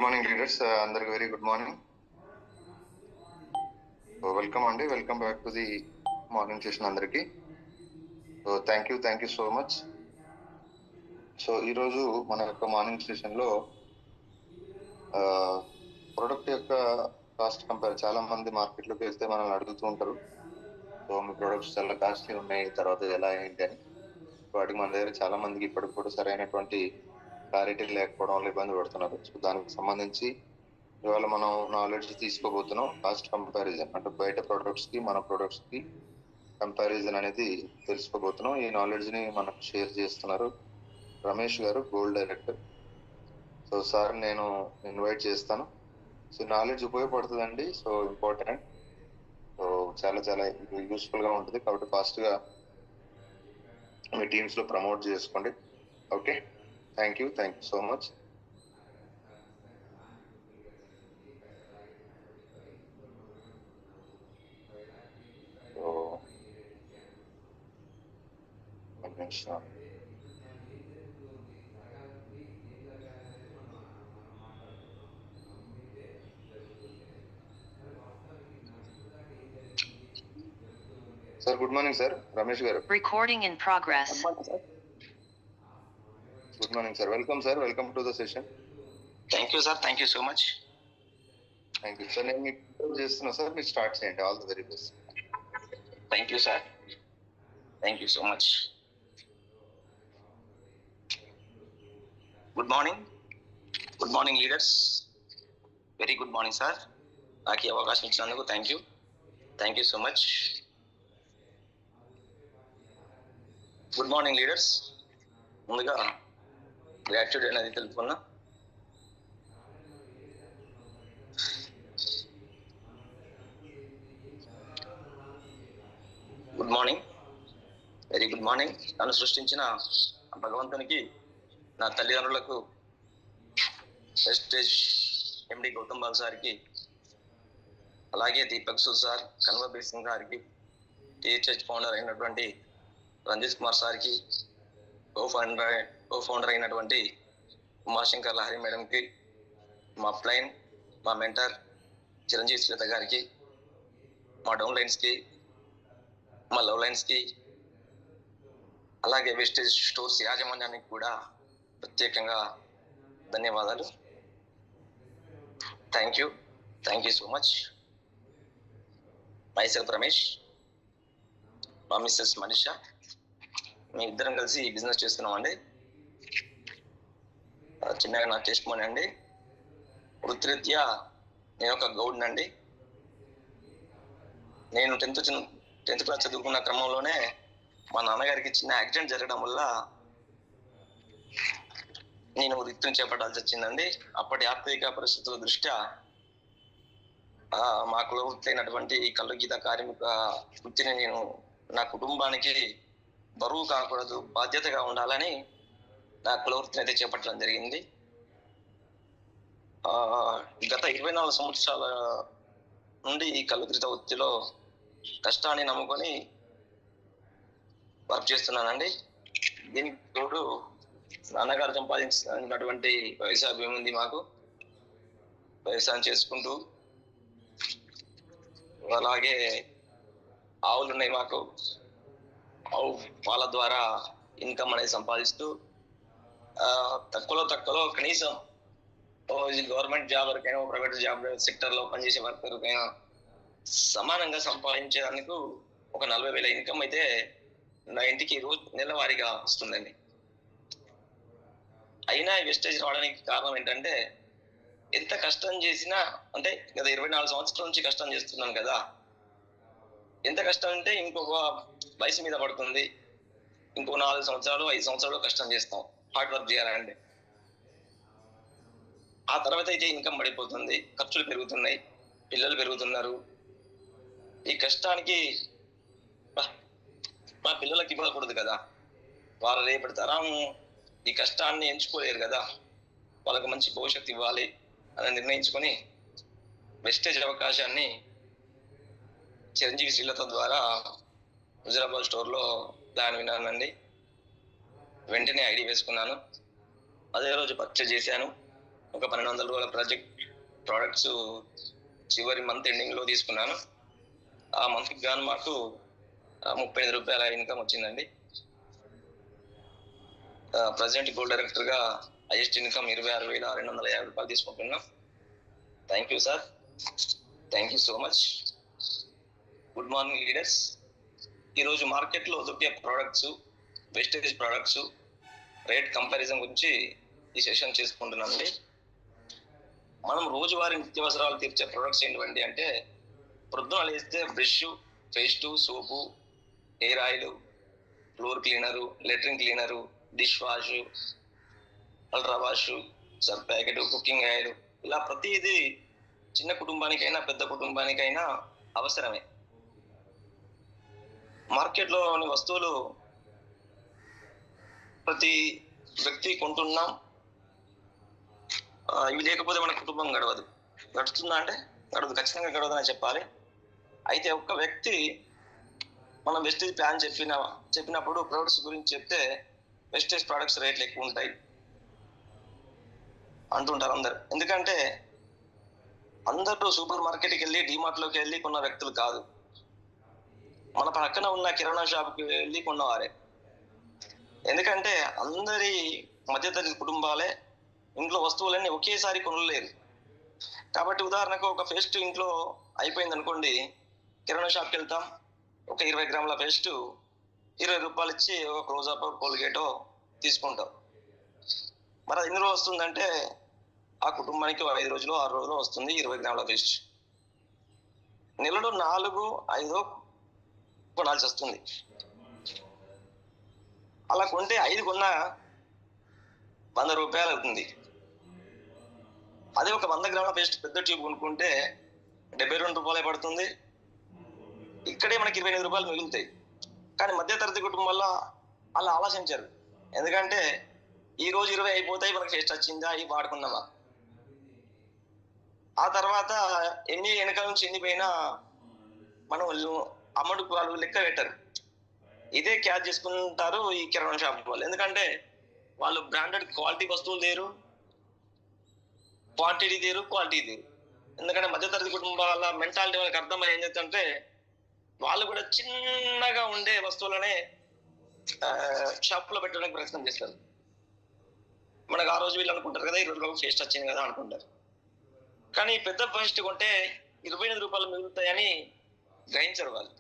Morning leaders, అందరికి very good morning. So welcome అండి, welcome back to the morning session అందరికి. So thank you so much. So ఈరోజు మన యొక్క morning సెషన్లో ప్రొడక్ట్ యొక్క కాస్ట్ కంపేర్, చాలా మంది మార్కెట్లోకి వెళ్తే మనల్ని అడుగుతూ ఉంటారు, సో మీ ప్రొడక్ట్స్ చాలా కాస్ట్లీ ఉన్నాయి, తర్వాత ఎలా ఏంటి అని. వాటికి మన దగ్గర చాలా మందికి ఇప్పటికి కూడా సరైనటువంటి క్లారిటీ లేకపోవడం వల్ల ఇబ్బంది పడుతున్నారు. సో దానికి సంబంధించి ఇవాళ మనం నాలెడ్జ్ తీసుకోబోతున్నాం. కాస్ట్ కంపారిజన్ అంటే బయట ప్రొడక్ట్స్ కి మన ప్రొడక్ట్స్ కి కంపారిజన్ అనేది తెలుసుకోబోతున్నాం. ఈ నాలెడ్జ్ ని మనకు షేర్ చేస్తున్నారు Ramesh garu, gold director. So sir నేను ఇన్వైట్ చేస్తాను. సో నాలెడ్జ్ ఉపయోగపడుతుందండి, సో ఇంపార్టెంట్, సో చాలా యూస్ఫుల్ గా ఉంటుంది. కాబట్టి ఫాస్ట్ గా మీ టీమ్స్ లో ప్రమోట్ చేసుకోండి. Okay, thank you so much. Sir good morning sir, Ramesh garu. Recording in progress. Good morning sir, welcome sir, welcome to the session. Thank you sir, thank you so much. Thank you sir. నేను మీకు చేస్తున్నా sir, మీరు start చేయండి. All the very best. Thank you sir, thank you so much. Good morning leaders, very good morning sir. నాకు ఈ అవకాశం ఇచ్చినందుకు thank you so much. Good morning leaders, ముందుగా గ్రాట్యూడ్ అనేది తెలుపుకున్నా. Good morning, very good morning. నన్ను సృష్టించిన భగవంతునికి, నా తల్లిదండ్రులకు, వెస్టేజ్ ఎండి గౌతమ్ బాల్ సార్కి, అలాగే దీపక్ సూద్ సార్, కన్వర్బీర్ సింగ్ గారికి, టీహెచ్హెచ్ ఫౌండర్ అయినటువంటి రంజిత్ కుమార్ సార్కి, కో ఫౌండర్ అయినటువంటి ఉమాశంకర్ లహరి మేడంకి, మా అప్లైన్, మా మెంటర్ చిరంజీవి శ్వేత గారికి, మా డౌన్ లైన్స్కి, మా లవ్ లైన్స్కి, అలాగే వెస్టేజ్ స్టోర్స్ యాజమాన్యానికి కూడా ప్రత్యేకంగా ధన్యవాదాలు. Thank you so much. Myself Ramesh, మా మిస్సెస్ మనీషా, మీ ఇద్దరం కలిసి బిజినెస్ చేస్తున్నామండి. చిన్నగా నా టెస్టిమోనీ అండి. వృత్తిరీత్యా నేను ఒక గౌడ్ అండి. నేను టెన్త్ క్లాస్ చదువుకున్న క్రమంలోనే మా నాన్నగారికి చిన్న యాక్సిడెంట్ జరగడం వల్ల నేను వృత్తిని చేపట్టాల్సి వచ్చిందండి. అప్పటి ఆర్థిక పరిస్థితుల దృష్ట్యా మా కుల వృత్తి అయినటువంటి కళ్ళు గీత కార్మిక వృత్తిని నేను నా కుటుంబానికి బరువు కాకూడదు, బాధ్యతగా ఉండాలని నా కుల వృత్తిని అయితే చేపట్టడం జరిగింది. గత 24 సంవత్సరాల నుండి ఈ కళ్ళు గీత వృత్తిలో కష్టాన్ని నమ్ముకొని వర్క్ చేస్తున్నానండి. దీనికి తోడు నాన్నగారు సంపాదించినటువంటి వ్యవసాయ భూమి ఉంది మాకు. వ్యవసాయం చేసుకుంటూ, అలాగే ఆవులు ఉన్నాయి మాకు. ఆవు పాల ద్వారా ఇన్కమ్ అనేది సంపాదిస్తూ తక్కువలో కనీసం గవర్నమెంట్ జాబ్ వరకైనా, ప్రైవేట్ జాబ్ సెక్టర్లో పనిచేసే వర్కర్కైనా సమానంగా సంపాదించేందుకు ఒక 40,000 ఇన్కమ్ అయితే నా ఇంటికి రోజు నెలవారీగా వస్తుందండి. అయినా వెస్టేజ్ రావడానికి కారణం ఏంటంటే, ఎంత కష్టం చేసినా, అంటే గత 24 సంవత్సరాల నుంచి కష్టం చేస్తున్నాను కదా, ఎంత కష్టం అంటే ఇంకొక వయసు మీద పడుతుంది, ఇంకో 4 సంవత్సరాలు 5 సంవత్సరాలు కష్టం చేస్తాం, హార్డ్ వర్క్ చేయాలంటే. ఆ తర్వాత అయితే ఇన్కమ్ పడిపోతుంది, ఖర్చులు పెరుగుతున్నాయి, పిల్లలు పెరుగుతున్నారు. ఈ కష్టానికి మా పిల్లలకి ఇవ్వకూడదు కదా, వాళ్ళ రేపటి తరం ఈ కష్టాన్ని ఎంచుకోలేరు కదా, వాళ్ళకి మంచి భవిష్యత్తు ఇవ్వాలి అని నిర్ణయించుకొని వెస్టేజ్ అవకాశాన్ని చిరంజీవి శ్రీలత ద్వారా హుజరాబాద్ స్టోర్లో ప్లాన్ విన్నానండి. వెంటనే ఐడి వేసుకున్నాను. అదే రోజు పర్చేజ్ చేశాను. ఒక 1200 రూపాయల ప్రోడక్ట్స్ చివరి మంత్ ఎండింగ్ లో తీసుకున్నాను. ఆ మంత్కి గాను మాకు 35 రూపాయల ఇన్కమ్ వచ్చిందండి. ప్రజెంట్ గోల్డ్ డైరెక్టర్ గా హైయెస్ట్ ఇన్కమ్ 26,250 రూపాయలు తీసుకుంటున్నాం. Thank you sir, thank you so much. Good morning leaders. ఈరోజు మార్కెట్లో దొరికే products, wastage products rate comparison గురించి ఈ సెషన్ చేసుకుంటున్నామండి. మనం రోజువారీ నిత్యావసరాలు తీర్చే ప్రోడక్ట్స్ ఏంటండి అంటే, ప్రొద్దున లేస్తే brush, paste, soap, hair oil, floor cleaner, latrine cleaner, dish wash, ultra wash, Surf packet, cooking oil, ఇలా ప్రతిదీ చిన్న కుటుంబానికైనా పెద్ద కుటుంబానికైనా అవసరమే. మార్కెట్లోని వస్తువులు ప్రతి వ్యక్తి కొంటున్నాం. ఇవి లేకపోతే మన కుటుంబం గడవదు. గడుస్తుందా అంటే గడవదు, ఖచ్చితంగా గడవదని చెప్పాలి. అయితే ఒక్క వ్యక్తి మనం వెస్టేజ్ ప్లాన్ చెప్పినప్పుడు ప్రొడక్ట్స్ గురించి చెప్తే వెస్టేజ్ ప్రొడక్ట్స్ రేట్లు ఎక్కువ ఉంటాయి అంటుంటారు అందరు. ఎందుకంటే అందరూ సూపర్ మార్కెట్కి వెళ్ళి డిమార్ట్లోకి వెళ్ళి కొన్న వ్యక్తులు కాదు, మన పక్కన ఉన్న కిరాణా షాప్కి వెళ్ళి కొన్నవారే. ఎందుకంటే అందరి మధ్యతరగతి కుటుంబాలే ఇంట్లో వస్తువులన్నీ ఒకేసారి కొనలేరు. కాబట్టి ఉదాహరణకు ఒక పేస్ట్ ఇంట్లో అయిపోయింది అనుకోండి, కిరాణా షాప్కి వెళ్తాం, ఒక 20 గ్రాముల పేస్ట్ 20 రూపాయలు ఇచ్చి ఒక క్లోజప్, కోల్గేటో తీసుకుంటాం. మరి అది ఎన్ని రోజులు వస్తుందంటే ఆ కుటుంబానికి 5 రోజులు 6 రోజులు వస్తుంది 20 గ్రాముల పేస్ట్. నెలలో 4-5 కొనాల్సి వస్తుంది. అలా కొంటే 5 కొన్నా 100 రూపాయలు అవుతుంది. అదే ఒక 100 గ్రాముల పేస్ట్ పెద్ద ట్యూబ్ కొనుక్కుంటే 72 రూపాయలే పడుతుంది. ఇక్కడే మనకి 25 రూపాయలు మిగులుతాయి. కానీ మధ్యతరగతి కుటుంబంలో అలా ఆలోచించారు. ఎందుకంటే ఈ రోజు 20 అయిపోతాయి, మనకి పేస్ట్ వచ్చిందా, ఇవి వాడుకున్నామా, ఆ తర్వాత ఎన్ని వెనకాల నుంచి ఎన్ని పోయినా మనం అమౌంట్ వాళ్ళు లెక్క పెట్టరు. ఇదే క్యాచ్ చేసుకుంటారు ఈ కిరాణా షాప్ వాళ్ళు. ఎందుకంటే వాళ్ళు బ్రాండెడ్ క్వాలిటీ వస్తువులు లేరు, క్వాంటిటీ తీరు, క్వాలిటీ తీరు. ఎందుకంటే మధ్యతరగతి కుటుంబాల మెంటాలిటీ వాళ్ళకి అర్థమై ఏం చేస్తుంటే వాళ్ళు కూడా చిన్నగా ఉండే వస్తువులనే షాప్లో పెట్టడానికి ప్రయత్నం చేస్తారు. మనకు ఆ రోజు వీళ్ళు అనుకుంటారు కదా, 20 రూపాయలు పేస్ట్ వచ్చింది కదా అనుకుంటారు. కానీ పెద్ద పేస్ట్ కొంటే 25 రూపాయలు మిగులుతాయని గ్రహించరు వాళ్ళు.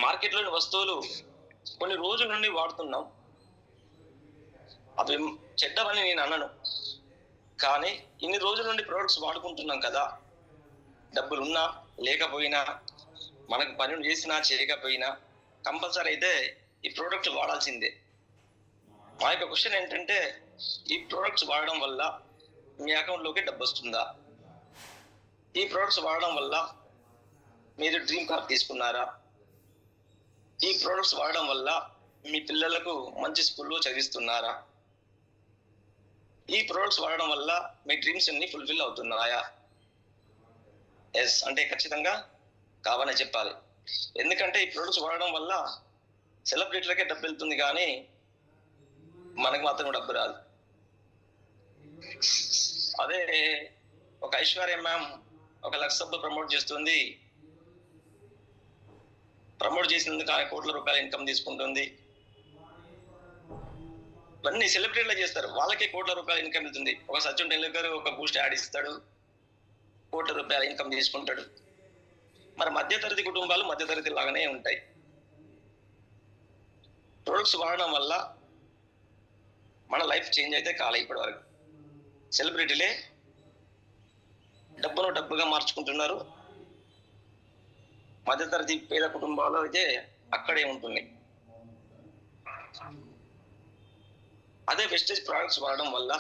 మార్కెట్లోని వస్తువులు కొన్ని రోజుల నుండి వాడుతున్నాం, అవి చెడ్డవని నేను అన్నాను. కానీ ఇన్ని రోజుల నుండి ప్రోడక్ట్స్ వాడుకుంటున్నాం కదా, డబ్బులున్నా లేకపోయినా, మనకు పనులు చేసినా చేయకపోయినా కంపల్సరీ అయితే ఈ ప్రోడక్ట్ వాడాల్సిందే. మా యొక్క క్వశ్చన్ ఏంటంటే, ఈ ప్రోడక్ట్స్ వాడడం వల్ల మీ అకౌంట్లోకి డబ్బు వస్తుందా? ఈ ప్రోడక్ట్స్ వాడడం వల్ల మీరు డ్రీమ్ కార్ తీసుకున్నారా? ఈ ప్రోడక్ట్స్ వాడడం వల్ల మీ పిల్లలకు మంచి స్కూల్లో చదివిస్తున్నారా? ఈ ప్రోడక్ట్స్ వాడడం వల్ల మీ డ్రీమ్స్ అన్ని ఫుల్ఫిల్ అవుతున్నాయా? ఎస్ అంటే ఖచ్చితంగా కావాలని చెప్పాలి. ఎందుకంటే ఈ ప్రోడక్ట్స్ వాడడం వల్ల సెలబ్రిటీలకే డబ్బు వెళ్తుంది, కానీ మనకు మాత్రం డబ్బు రాదు. అదే ఒక ఐశ్వర్య మ్యామ్ 1 లక్ష ప్రమోట్ చేస్తుంది, ప్రమోట్ చేసినందుకు ఆయన కోట్ల రూపాయల ఇన్కమ్ తీసుకుంటుంది. ఇవన్నీ సెలబ్రిటీలు చేస్తారు, వాళ్ళకే కోట్ల రూపాయల ఇన్కమ్ వెళ్తుంది. ఒక సచిన్ టెండూల్కర్ ఒక బూస్ట్ యాడ్ ఇస్తాడు, కోట్ల రూపాయల ఇన్కమ్ తీసుకుంటాడు. మరి మధ్యతరగతి కుటుంబాలు మధ్యతరగతి లాగానే ఉంటాయి. ప్రొడక్ట్స్ వాడడం వల్ల మన లైఫ్ చేంజ్ అయితే కాలే. ఇప్పటి వరకు సెలబ్రిటీలే డబ్బును డబ్బుగా మార్చుకుంటున్నారు, మధ్యతరగతి పేద కుటుంబాలు అయితే అక్కడే ఉంటుంది. అదే వెస్టేజ్ ప్రొడక్ట్స్ వాడడం వల్ల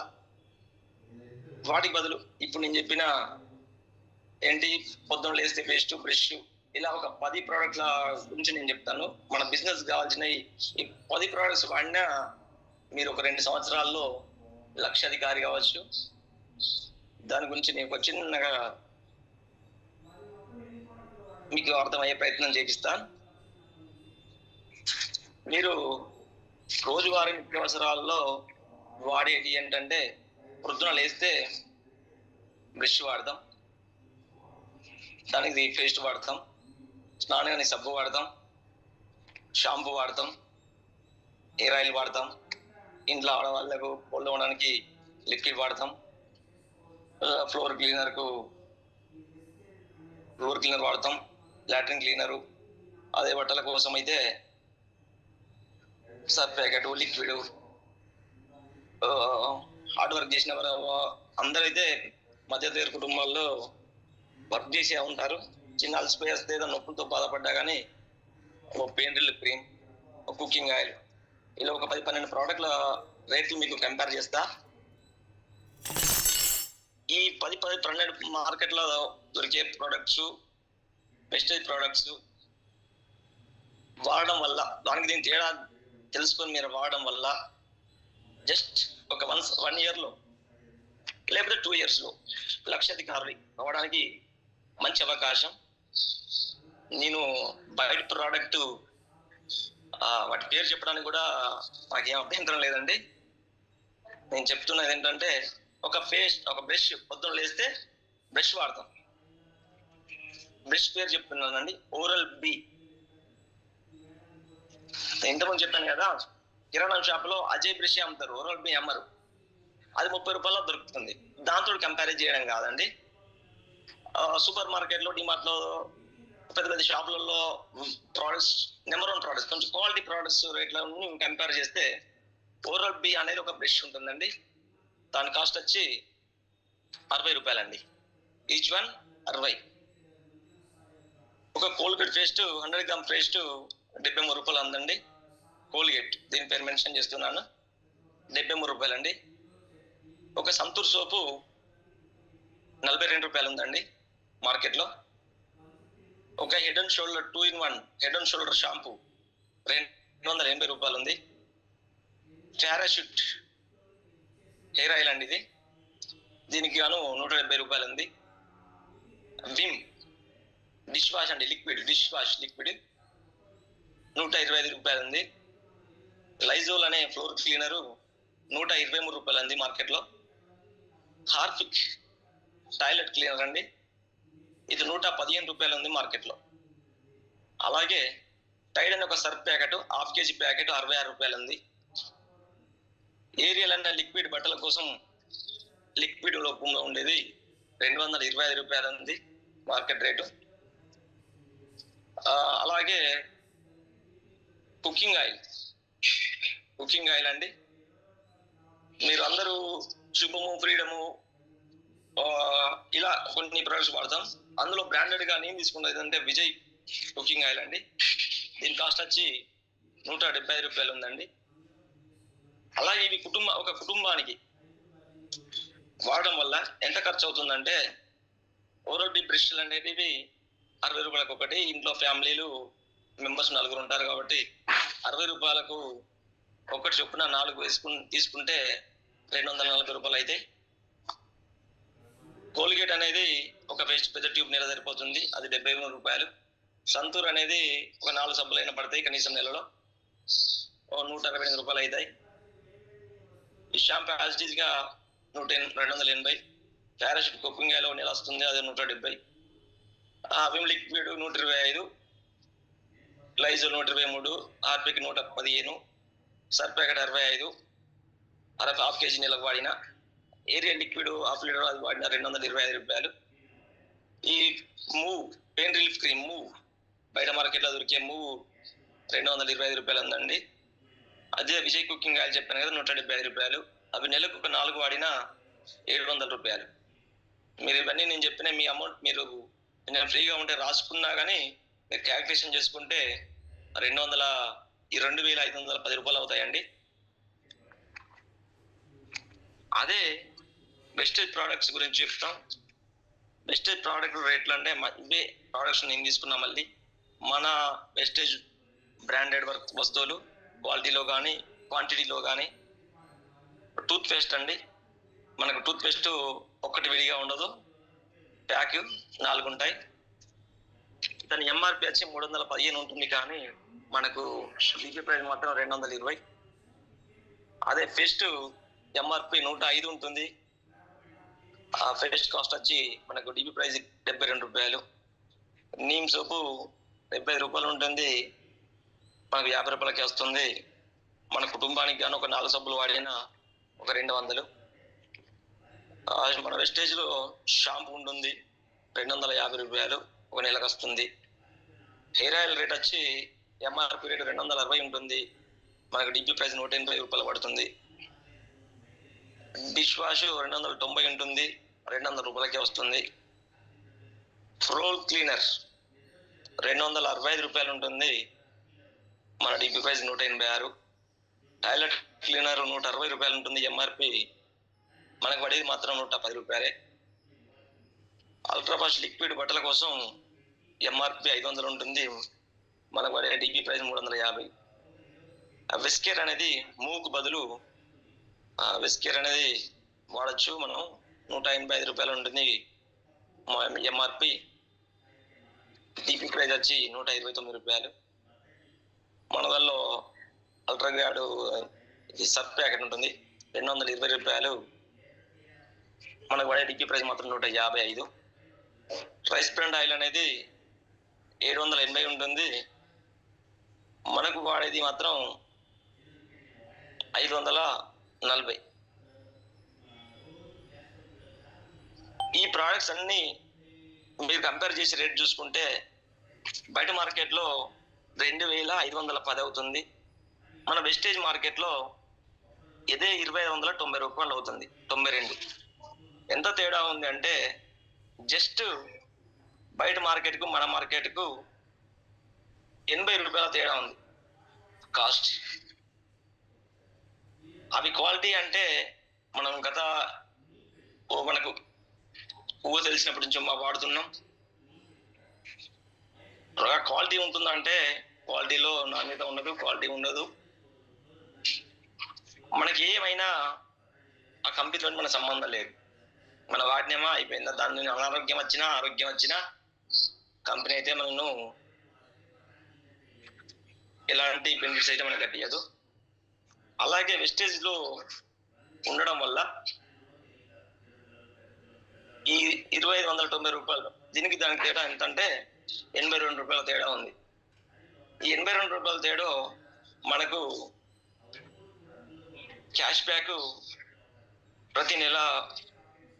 వాటికి బదులు ఇప్పుడు నేను చెప్పిన ఏంటి, పొద్దున్న లేస్తే పేస్ట్, బ్రష్, ఇలా ఒక 10 ప్రోడక్ట్ల గురించి నేను చెప్తాను. మన బిజినెస్ కావాల్సిన ఈ 10 ప్రోడక్ట్స్ వాడినా మీరు ఒక 2 సంవత్సరాల్లో లక్షాధికారి కావచ్చు. దాని గురించి నేను ఒక చిన్నగా మీకు అర్థమయ్యే ప్రయత్నం చేపిస్తాను. మీరు రోజువారీ నిత్యావసరాల్లో వాడేది ఏంటంటే పొద్దున లేస్తే బ్రష్ వాడతాం, దానికి పేస్ట్ వాడతాం, స్నానానికి సబ్బు వాడతాం, షాంపూ వాడతాం, హెయిర్ ఆయిల్ వాడతాం, ఇంట్లో ఆడవాళ్ళకు పళ్ళు ఉండడానికి లిక్విడ్ వాడతాం, ఫ్లోర్ క్లీనర్ వాడతాం, లాట్రిన్ క్లీనరు, అదే బట్టల కోసం అయితే Surf packet, liquid. Hard work చేసిన అందరైతే మధ్యతరగతి కుటుంబాల్లో వర్క్ చేసే ఉంటారు. చిన్న అలసిపోయి వస్తే ఏదో నొప్పులతో బాధపడ్డా కానీ ఒక పెయిన్ రిలీఫ్ క్రీమ్, ఒక కుకింగ్ ఆయిల్, ఇలా ఒక 10-12 ప్రోడక్ట్ల రేట్లు మీకు కంపేర్ చేస్తా. ఈ 10-12 మార్కెట్లో దొరికే ప్రోడక్ట్స్, వెస్టేజ్ ప్రోడక్ట్స్ వాడడం వల్ల, దానికి దీని తేడా తెలుసుకొని మీరు వాడడం వల్ల జస్ట్ ఒక 1 ఇయర్లో లేకపోతే 2 ఇయర్స్లో లక్షాధికారి అవ్వడానికి మంచి అవకాశం. నేను బయట ప్రోడక్ట్ వాటి పేరు చెప్పడానికి కూడా నాకేం అభ్యంతరం లేదండి. నేను చెప్తున్నది ఏంటంటే ఒక బ్రష్ పొద్దున్న లేస్తే బ్రష్ వాడతాం. బ్రష్ పేరు చెప్తున్నానండి, ఓరల్ బి. ఇంతకుముందు చెప్పాను కదా, కిరాణా షాప్లో అజయ్ బ్రష్ అమ్ముతారు, ఓరల్ బి అమ్మరు. అది 30 రూపాయల్లో దొరుకుతుంది. దాంతో కంపేర్ చేయడం కాదండి. సూపర్ మార్కెట్లో, డిమార్ట్లో, పెద్ద పెద్ద షాపులలో ప్రోడక్ట్స్, నెంబర్ 1 ప్రోడక్ట్స్, కొంచెం క్వాలిటీ ప్రోడక్ట్స్ రేట్లను కంపేర్ చేస్తే ఓరల్ బి అనేది ఒక బ్రష్ ఉంటుందండి. దాని కాస్ట్ వచ్చి 60 రూపాయలండి. Each one 60. ఒక కోల్గేట్ పేస్ట్ 100 గ్రామ్ పేస్ట్ 73 రూపాయలు ఉందండి. కోల్గేట్, దీని పేరు మెన్షన్ చేస్తున్నాను, 73 రూపాయలండి. ఒక సంతూర్ సోపు 42 రూపాయలు ఉందండి మార్కెట్లో. ఒక head and shoulder 2-in-1 head and shoulder shampoo 280 రూపాయలు ఉంది. పారాషూట్ హెయిర్ ఆయిల్ అండి, దీనికి గాను 170 రూపాయలు ఉంది. విమ్ డిష్ వాష్ అండి, డిష్ వాష్ లిక్విడ్ 125 రూపాయలు ఉంది. లైజోల్ అనే ఫ్లోర్ క్లీనరు 123 రూపాయలు ఉంది మార్కెట్లో. హార్పిక్ టాయిలెట్ క్లీనర్ అండి, ఇది 115 రూపాయలు ఉంది మార్కెట్లో. అలాగే టైడ్ అనే ఒక సర్ఫ్ ప్యాకెట్ 1/2 kg ప్యాకెట్ 66 రూపాయలు ఉంది. ఏరియల్ అనే లిక్విడ్ బట్టల కోసం లిక్విడ్ రూపంలో ఉండేది 225 రూపాయలు ఉంది మార్కెట్ రేటు. అలాగే కుకింగ్ ఆయిల్ అండి, మీరు అందరూ శుభము, ఫ్రీడము ఇలా కొన్ని ప్రొడక్ట్స్ వాడతాం. అందులో బ్రాండెడ్ గా నేను తీసుకున్నది అంటే విజయ్ కుకింగ్ ఆయిల్ అండి. దీని కాస్ట్ వచ్చి 175 రూపాయలు ఉందండి. అలాగే ఇవి ఒక కుటుంబానికి వాడడం వల్ల ఎంత ఖర్చు అవుతుందంటే, ఓరల్ బి బ్రష్లు అనేటివి 60 రూపాయలకు ఒకటి. ఇంట్లో ఫ్యామిలీలు మెంబర్స్ 4 ఉంటారు కాబట్టి 60 రూపాయలకు ఒకటి చొప్పున 4 తీసుకుంటే 240 రూపాయలు అయితే. కోల్గేట్ అనేది ఒక పేస్ట్ పెద్ద ట్యూబ్ నెల సరిపోతుంది, అది 73 రూపాయలు. సంతూర్ అనేది ఒక 4 సబ్బులైనా పడతాయి కనీసం నెలలో, 128 రూపాయలు అవుతాయి. ఈ షాంపూ యాజ్ గా 280. పారాషూట్ కుకింగ్ ఆయిల్ నెల వస్తుంది, అది 170. Vim liquid 125, లైజోల్ 123, Harpic 115, Surf packet 65, 1/2 kg నెలకు వాడిన. ఏరియల్ లిక్విడ్ 1/2 లీటర్ అది వాడిన 225 రూపాయలు. ఈ మూవ్ పెయిన్ రిలీఫ్ క్రీమ్ బయట మార్కెట్లో దొరికే 225 రూపాయలు ఉందండి. అదే విజయ్ కుకింగ్ ఆయిల్ చెప్పాను కదా, 175 రూపాయలు. అవి నెలకు ఒక 4 వాడినా 700 రూపాయలు. మీరు ఇవన్నీ నేను చెప్పిన మీ అమౌంట్ మీరు నేను ఫ్రీగా ఉంటే రాసుకున్నా కానీ మీరు క్యాల్కులేషన్ చేసుకుంటే 2,510 రూపాయలు అవుతాయండి. అదే వెస్టేజ్ ప్రోడక్ట్స్ గురించి చెప్తాం. వెస్టేజ్ ప్రోడక్ట్ రేట్లు అంటే ఇవే ప్రోడక్ట్స్ నేను తీసుకున్నా. మళ్ళీ మన వెస్టేజ్ బ్రాండెడ్ వస్తువులు క్వాలిటీలో కానీ క్వాంటిటీలో కానీ. టూత్ పేస్ట్ అండి, మనకు టూత్ పేస్ట్ ఒక్కటి విడిగా ఉండదు, ప్యాక్ 4 ఉంటాయి. దాని ఎంఆర్పి వచ్చి 315 ఉంటుంది, కానీ మనకు డీపీ ప్రైస్ మాత్రం 220. అదే పేస్ట్ ఎంఆర్పి 105 ఉంటుంది. ఆ ఫేస్ట్ కాస్ట్ వచ్చి మనకు డిబి ప్రైస్ 72 రూపాయలు. నీమ్ సోపు 75 రూపాయలు ఉంటుంది, మనకు 50 రూపాయలకి వస్తుంది. మన కుటుంబానికి కానీ ఒక 4 సబ్బులు వాడినా ఒక 200. మన వెస్టేజ్ లో షాంపూ ఉంటుంది 250 రూపాయలు, ఒక నెలకు వస్తుంది. హెయిర్ ఆయిల్ రేట్ వచ్చి ఎంఆర్పి రేట్ 260 ఉంటుంది, మనకు డిపి ప్రైస్ 180 రూపాయలు పడుతుంది. డిష్ వాష్ 290 ఉంటుంది, 200 రూపాయలకే వస్తుంది. ఫ్లోర్ క్లీనర్ 265 రూపాయలు ఉంటుంది, మన డిపి ప్రైస్ 186. టాయిలెట్ క్లీనర్ 160 రూపాయలు ఉంటుంది, ఎంఆర్పి మనకు పడేది మాత్రం 110 రూపాయలే. అల్ట్రా ఫాస్ట్ లిక్విడ్ బట్టల కోసం ఎంఆర్పి 500 ఉంటుంది, మనకు పడే డిపి ప్రైస్ 350. విస్కేర్ అనేది మూకు బదులు విస్కేర్ అనేది వాడచ్చు మనం, 185 రూపాయలు ఉంటుంది ఎంఆర్పి. డిపి ప్రైస్ వచ్చి 129 రూపాయలు. మన దానిలో అల్ట్రాగ్రాడ్ సర్ఫ్ ప్యాకెట్ ఉంటుంది 220 రూపాయలు, మనకు పడే డిపి ప్రైస్ మాత్రం 155. రైస్ బ్రాండ్ ఆయిల్ అనేది 780 ఉంటుంది, మనకు వాడేది మాత్రం 540. ఈ ప్రోడక్ట్స్ అన్ని మీరు కంపేర్ చేసి రేట్ చూసుకుంటే బయట మార్కెట్లో 2510 అవుతుంది, మన వెస్టేజ్ మార్కెట్లో ఇదే 2590 రూపాయలు అవుతుంది, 92. ఎంత తేడా ఉంది అంటే జస్ట్ బయట మార్కెట్కు మన మార్కెట్కు 80 రూపాయల తేడా ఉంది కాస్ట్. అవి క్వాలిటీ అంటే మనం మనకు ఊహ తెలిసినప్పటి నుంచి వాడుతున్నాం. క్వాలిటీ ఉంటుందంటే క్వాలిటీలో నాణ్యత ఉండదు, క్వాలిటీ ఉండదు. మనకి ఏమైనా ఆ కంపెనీతో మన సంబంధం లేదు, మన వాడినేమో అయిపోయిందా, దాని అనారోగ్యం వచ్చినా ఆరోగ్యం వచ్చినా కంపెనీ అయితే మనను ఎలాంటి బెనిఫిట్స్ అయితే మనకు కట్టియదు. అలాగే వెస్టేజ్ లో ఉండడం వల్ల ఈ 2590 రూపాయలు దీనికి దానికి తేడా ఎంతంటే 82 రూపాయల తేడా ఉంది. ఈ 82 రూపాయల తేడా మనకు క్యాష్ బ్యాక్ ప్రతి నెల,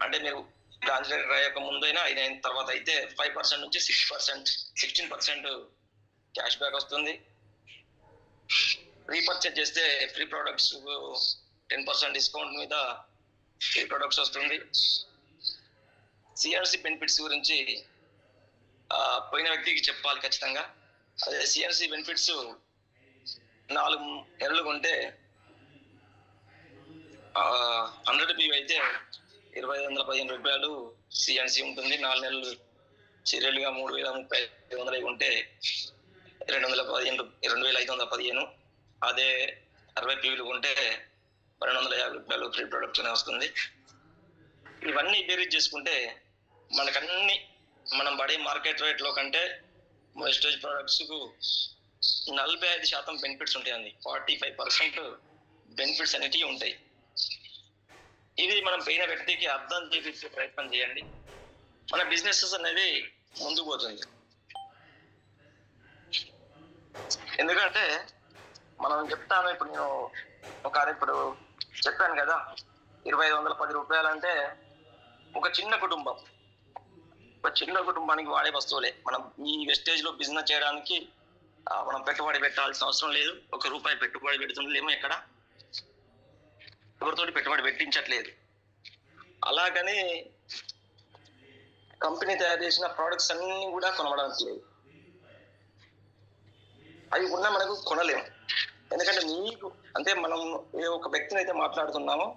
అంటే మీరు ట్రాన్స్లేటర్ అయ్యాక ముందైనా అయిన తర్వాత అయితే 5% నుంచి 16% క్యాష్ బ్యాక్ వస్తుంది. రీపర్చేజ్ చేస్తే ఫ్రీ ప్రొడక్ట్స్ 10% డిస్కౌంట్ మీద ఫ్రీ ప్రొడక్ట్స్ వస్తుంది. సిఆర్సి బెనిఫిట్స్ గురించి పోయిన వ్యక్తికి చెప్పాలి ఖచ్చితంగా. అదే సిఆర్సి బెనిఫిట్స్ 4 నెలలు కొంటే 100 PV అయితే 2515 రూపాయలు సిఎన్సి ఉంటుంది. 4 నెలలు సీరియల్గా 3035 ఉంటే 2515. అదే 60 PVలు ఉంటే 1250 రూపాయలు ఫ్రీ ప్రొడక్ట్ వస్తుంది. ఇవన్నీ బేరీజ్ చేసుకుంటే మనకన్నీ మనం పడే మార్కెట్ రేట్లో కంటే వెస్టేజ్ ప్రొడక్ట్స్కు 45% బెనిఫిట్స్ ఉంటాయండి. 45% బెనిఫిట్స్ అనేటివి ఉంటాయి. ఇది మనం పోయిన వ్యక్తికి అర్థం చేపించే ప్రయత్నం చేయండి, మన బిజినెసెస్ అనేది ముందుకు పోతుంది. ఎందుకంటే మనం చెప్తాను, ఇప్పుడు నేను ఇప్పుడు చెప్పాను కదా 2510 రూపాయలు అంటే ఒక చిన్న కుటుంబానికి వాడే వస్తువులే. మనం ఈ వెస్టేజ్ లో బిజినెస్ చేయడానికి మనం పెట్టుబడి పెట్టాల్సిన అవసరం లేదు. 1 రూపాయి పెట్టుబడి పెడుతుండలేమో, ఎక్కడ ఎవరితోటి పెట్టుబడి పెట్టించట్లేదు. అలాగని కంపెనీ తయారు చేసిన ప్రోడక్ట్స్ అన్ని కూడా కొనబడడానికి లేదు, అవి ఉన్నా మనకు కొనలేము. ఎందుకంటే మీకు అంటే మనం ఏ ఒక వ్యక్తిని అయితే మాట్లాడుతున్నామో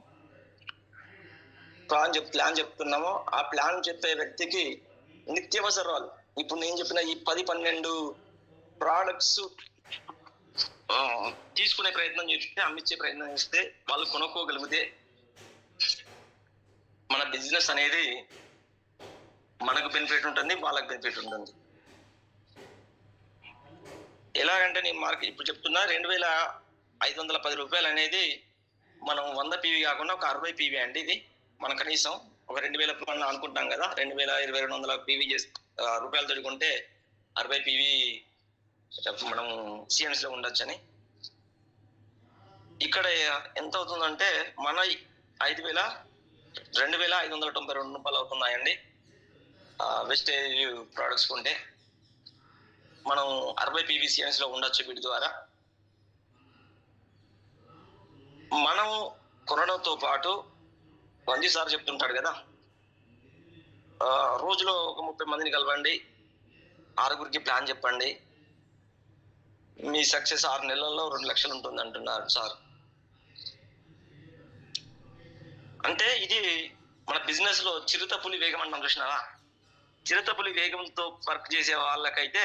ప్లాన్ చెప్తున్నామో, ఆ ప్లాన్ చెప్పే వ్యక్తికి నిత్యావసరాలు ఇప్పుడు నేను చెప్పిన ఈ 10-12 ప్రోడక్ట్స్ తీసుకునే ప్రయత్నం చేస్తే, అమ్మించే ప్రయత్నం చేస్తే, వాళ్ళు కొనుక్కోగలిగితే మన బిజినెస్ అనేది మనకు బెనిఫిట్ ఉంటుంది, వాళ్ళకి బెనిఫిట్ ఉంటుంది. ఎలాగంటే నేను ఇప్పుడు చెప్తున్నా 2510 రూపాయలు అనేది మనం 100 PV కాకుండా ఒక 60 PV అండి. ఇది మనం కనీసం ఒక 2000 అనుకుంటాం కదా, 2200 PV రూపాయలు తొడుకుంటే 60 PV మనం సిఎన్స్ లో ఉండొచ్చని. ఇక్కడ ఎంత అవుతుందంటే మన 2592 రూపాయలు అవుతున్నాయండి వెస్టేజ్ ప్రొడక్ట్స్ కొంటే. మనం 60 PV సిఎన్స్ లో ఉండొచ్చు వీటి ద్వారా. మనం కొనడంతో పాటు రంజీ సార్ చెప్తుంటాడు కదా, రోజులో ఒక 30 మందిని కలవండి, 6గురికి ప్లాన్ చెప్పండి, మీ సక్సెస్ 6 నెలల్లో 2 లక్షలు ఉంటుంది అంటున్నారు సార్. అంటే ఇది మన బిజినెస్ లో చిరుతపులి వేగం అంటాం చూసినారా, చిరుతపులి వేగంతో వర్క్ చేసే వాళ్ళకైతే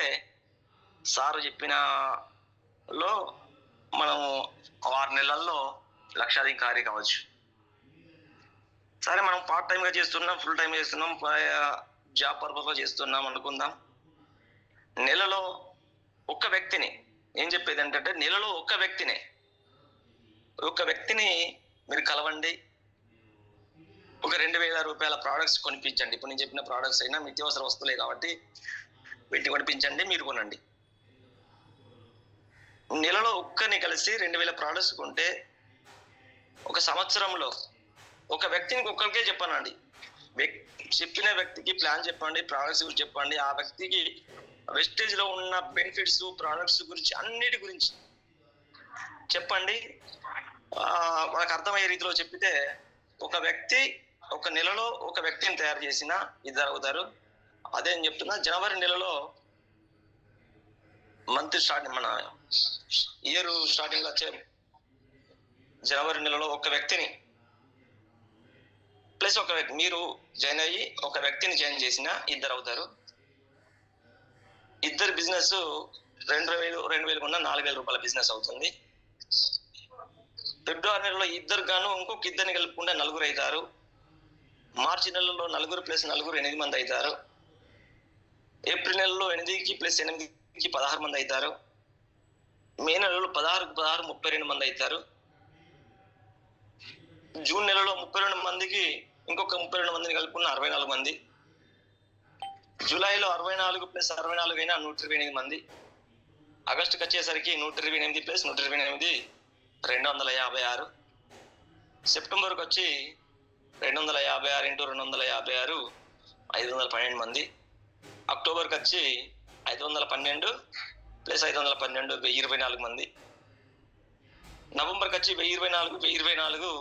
సార్ చెప్పిన లో మనం 6 నెలల్లో లక్షాధికారి కావచ్చు. సరే మనం పార్ట్ టైం గా చేస్తున్నాం, ఫుల్ టైం చేస్తున్నాం, జాబ్ పర్పస్ లో చేస్తున్నాం అనుకుందాం. నెలలో ఒక్క వ్యక్తిని, ఏం చెప్పేది ఏంటంటే నెలలో ఒక్క వ్యక్తిని మీరు కలవండి, ఒక 2000 రూపాయల ప్రోడక్ట్స్ కొనిపించండి. ఇప్పుడు నేను చెప్పిన ప్రోడక్ట్స్ అయినా నిత్యావసర వస్తువులే కాబట్టి వీటిని కొనిపించండి, మీరు కొనండి. నెలలో ఒక్కరిని కలిసి 2000 ప్రోడక్ట్స్ కొంటే ఒక సంవత్సరంలో ఒక వ్యక్తికి ఒక్కరికే చెప్పానండి. చెప్పిన వ్యక్తికి ప్లాన్ చెప్పండి, ప్రోడక్ట్స్ గురించి చెప్పండి, ఆ వ్యక్తికి వెస్టేజ్ లో ఉన్న బెనిఫిట్స్, ప్రోడక్ట్స్ గురించి అన్నిటి గురించి చెప్పండి. వాళ్ళకి అర్థమయ్యే రీతిలో చెప్పితే ఒక వ్యక్తి ఒక నెలలో ఒక వ్యక్తిని తయారు చేసిన 2 అవుతారు. అదే నేను చెప్తున్నా, జనవరి నెలలో మంత్ స్టార్టింగ్, మన ఇయర్ స్టార్టింగ్ లో వచ్చే జనవరి నెలలో ఒక వ్యక్తిని ప్లస్ ఒక వ్యక్తి మీరు జాయిన్ అయ్యి ఒక వ్యక్తిని జాయిన్ చేసిన 2 అవుతారు. ఇద్దరు బిజినెస్ 2000 కొన్నా 4000 రూపాయల బిజినెస్ అవుతుంది. ఫిబ్రవరి నెలలో 2 గాను ఇంకొక 2 కలుపుకుంటే 4 అవుతారు. మార్చి నెలలో 4 ప్లస్ 4 8 మంది అవుతారు. ఏప్రిల్ నెలలో 8కి ప్లస్ 8కి 16 మంది అవుతారు. మే నెలలో 16కు 16 32 మంది అవుతారు. జూన్ నెలలో 32 మందికి ఇంకొక 32 మందిని కలుపుకున్న 64 మంది. జూలైలో 64 ప్లస్ 64 అయినా 128 మంది. ఆగస్టుకి వచ్చేసరికి 128 ప్లస్ 128 256. సెప్టెంబర్కి వచ్చి 256 ఇంటూ 256 512 మంది. అక్టోబర్కి వచ్చి 512 ప్లస్ 512 1024 మంది. నవంబర్కి వచ్చి 1024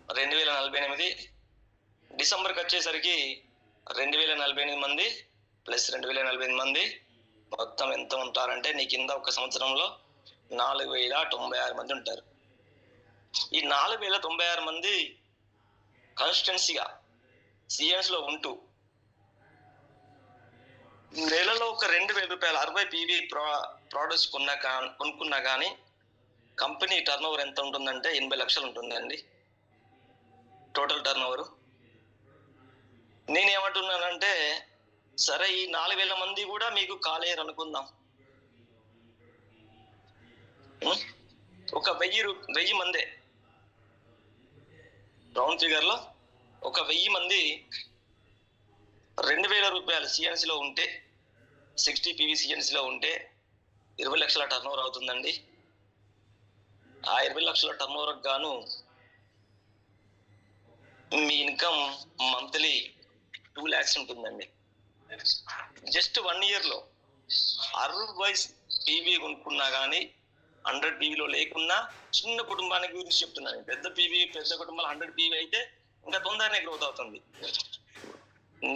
2048. డిసెంబర్కి వచ్చేసరికి 2048 మంది ప్లస్ 2048 మంది. మొత్తం ఎంత ఉంటారంటే నీ కింద ఒక సంవత్సరంలో 4096 మంది ఉంటారు. ఈ 4096 మంది కన్సిస్టెన్సీగా సిఎన్స్ లో ఉంటూ నెలలో ఒక 2000 రూపాయలు 60 PV ప్రోడక్ట్స్ కొనుక్కున్నా కానీ కంపెనీ టర్న్ ఓవర్ ఎంత ఉంటుందంటే 80 లక్షలు ఉంటుందండి టోటల్ టర్న్ ఓవర్. నేనేమంటున్నానంటే సరే ఈ 4000 మంది కూడా మీకు కాలేరు అనుకుందాం. ఒక 1000 మందే రౌండ్ ఫిగర్ లో ఒక 1000 మంది 2000 రూపాయలు సిఎన్సీ లో ఉంటే 60 PV సిఎన్సీ లో ఉంటే 20 లక్షల టర్న్ ఓవర్ అవుతుందండి. ఆ 20 లక్షల టర్న్ ఓవర్ గాను మీ ఇన్కమ్ మంత్లీ 2 lakhs ఉంటుందండి. జస్ట్ 1 year లో 60 PV కొనుక్కున్నా కానీ 100 PVలో లేకున్నా, చిన్న కుటుంబానికి గురించి చెప్తున్నాను. పెద్ద కుటుంబాలు 100 PV అయితే ఇంకా తొందరనే గ్రోత్ అవుతుంది.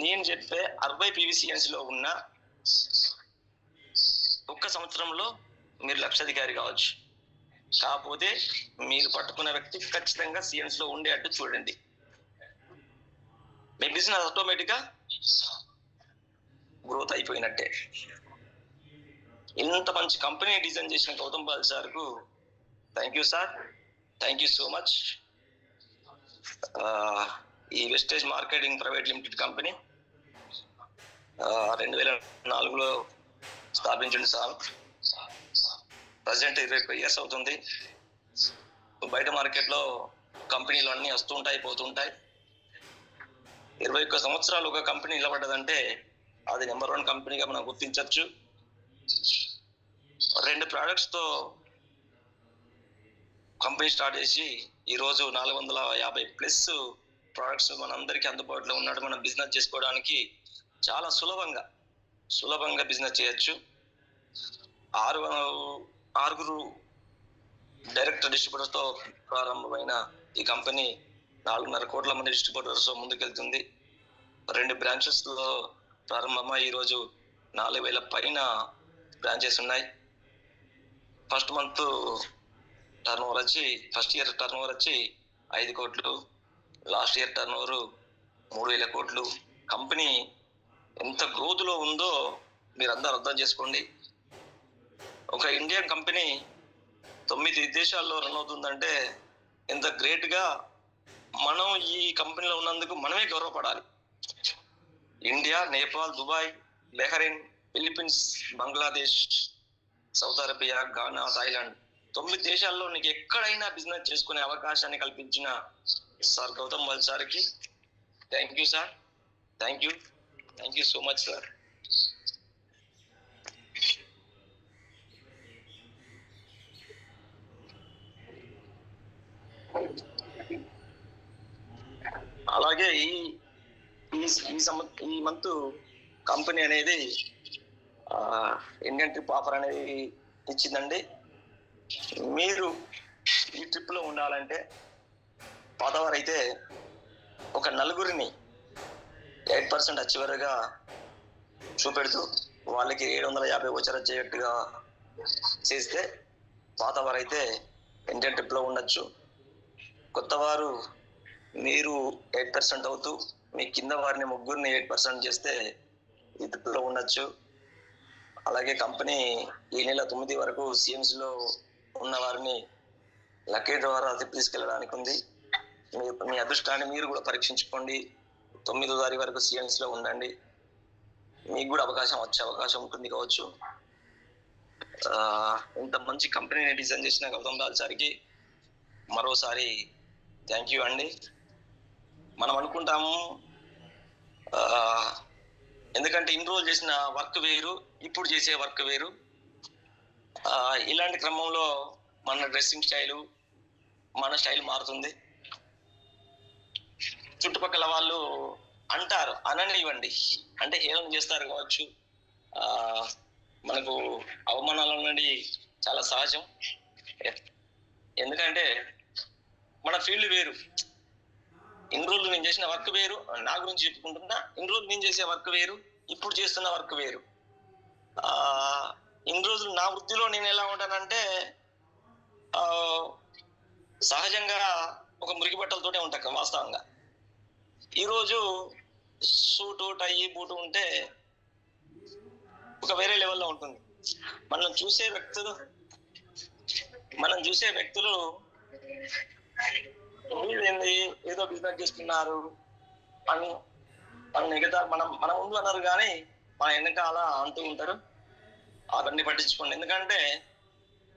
నేను చెప్పే 60 PV సిఎన్సీలో ఉన్న ఒక్క సంవత్సరంలో మీరు లక్షాధికారి కావచ్చు. కాకపోతే మీరు పట్టుకున్న వ్యక్తి ఖచ్చితంగా సిఎన్సీలో ఉండేటట్టు చూడండి. మీ బిజినెస్ ఆటోమేటిక్గా గ్రోత్ అయిపోయినట్టే. ఇంత మంచి కంపెనీ డిజైన్ చేసిన గౌతమ్ పాల్ సార్కు thank you sir, thank you so much. ఈ Vestige marketing private limited company 2004లో స్థాపించండి సార్. ప్రజెంట్ 21 years అవుతుంది. బయట మార్కెట్లో కంపెనీలు అన్నీ వస్తుంటాయి, పోతుంటాయి. 21 సంవత్సరాలు ఒక కంపెనీ నిలబడ్డదంటే అది నెంబర్ 1 కంపెనీగా మనం గుర్తించవచ్చు. 2 ప్రోడక్ట్స్తో కంపెనీ స్టార్ట్ చేసి ఈరోజు 450+ ప్రోడక్ట్స్ మనందరికీ అందుబాటులో ఉన్నట్టు మనం బిజినెస్ చేసుకోవడానికి చాలా సులభంగా బిజినెస్ చేయొచ్చు. 6 డైరెక్ట్ డిస్ట్రిబ్యూటర్స్తో ప్రారంభమైన ఈ కంపెనీ 4.5 కోట్ల మంది డిస్ట్రిబ్యూటర్స్ ముందుకెళ్తుంది. 2 బ్రాంచెస్లో ప్రారంభమై ఈరోజు 4,000 పైన బ్రాంచెస్ ఉన్నాయి. ఫస్ట్ ఇయర్ టర్నోవర్ వచ్చి 5 కోట్లు, లాస్ట్ ఇయర్ టర్నోవర్ 3,000 కోట్లు. కంపెనీ ఎంత గ్రోత్లో ఉందో మీరు అందరూ అర్థం చేసుకోండి. ఒక ఇండియన్ కంపెనీ 9 దేశాల్లో రన్ అవుతుందంటే ఎంత గ్రేట్గా మనం ఈ కంపెనీలో ఉన్నందుకు మనమే గర్వపడాలి. India, Nepal, Dubai, Bahrain, Philippines, Bangladesh, Saudi Arabia, Ghana, Thailand 9 దేశాల్లో నీకు ఎక్కడైనా బిజినెస్ చేసుకునే అవకాశాన్ని కల్పించిన సార్ గౌతమ్ బాల్ సార్కి thank you sir. Thank you so much sir. అలాగే ఈ మంత్ కంపెనీ అనేది ఇండియన్ ట్రిప్ ఆఫర్ అనేది ఇచ్చిందండి. మీరు ఈ ట్రిప్లో ఉండాలంటే పాతవారైతే ఒక 4 8% అచీవర్గా చూపెడుతూ వాళ్ళకి 750 వచ్చర చేయట్టుగా చేస్తే పాతవారైతే ఇండియన్ ట్రిప్లో ఉండొచ్చు. కొత్తవారు మీరు 8% అవుతూ మీ కింద వారిని 3 8% చేస్తే ఈ ట్రిప్లో ఉండొచ్చు. అలాగే కంపెనీ ఈ నెల 9 వరకు CMCలో ఉన్న వారిని లక్కీ ద్వారా తీసుకెళ్ళడానికి ఉంది. మీ అదృష్టాన్ని మీరు కూడా పరీక్షించుకోండి. 9వ తారీఖు వరకు CMCలో ఉండండి. మీకు కూడా వచ్చే అవకాశం ఉంటుంది కావచ్చు. ఇంత మంచి కంపెనీని డిజైన్ చేసిన గౌతమ్ బాల్ సార్కి మరోసారి థ్యాంక్ యూ అండి. మనం అనుకుంటాము ఎందుకంటే ఇన్ని రోజులు చేసిన వర్క్ వేరు, ఇప్పుడు చేసే వర్క్ వేరు. ఇలాంటి క్రమంలో మన డ్రెస్సింగ్ స్టైలు, మన స్టైల్ మారుతుంది. చుట్టుపక్కల వాళ్ళు అంటారు, అననివ్వండి, అంటే హేళన చేస్తారు కావచ్చు. మనకు అవమానాలు అనేది చాలా సహజం. ఎందుకంటే మన ఫీల్డ్ వేరు. ఇన్ని రోజులు నేను చేసిన వర్క్ వేరు, నా గురించి చెప్పుకుంటున్నా. ఇన్ని రోజులు నేను చేసే వర్క్ వేరు, ఇప్పుడు చేస్తున్న వర్క్ వేరు. ఇన్ని రోజులు నా వృత్తిలో నేను ఎలా ఉంటానంటే సహజంగా ఒక మురికి బట్టలతోటే ఉంటాను వాస్తవంగా. ఈరోజు సూటు, టై, బూటు ఉంటే ఒక వేరే లెవెల్లో ఉంటుంది. మనం చూసే వ్యక్తులు ఏంది ఏదో బిజినెస్ చేస్తున్నారు అని మిగతా మన ముందు అన్నారు కానీ మన వెనకాల అంటూ ఉంటారు. అవన్నీ పట్టించుకోండి. ఎందుకంటే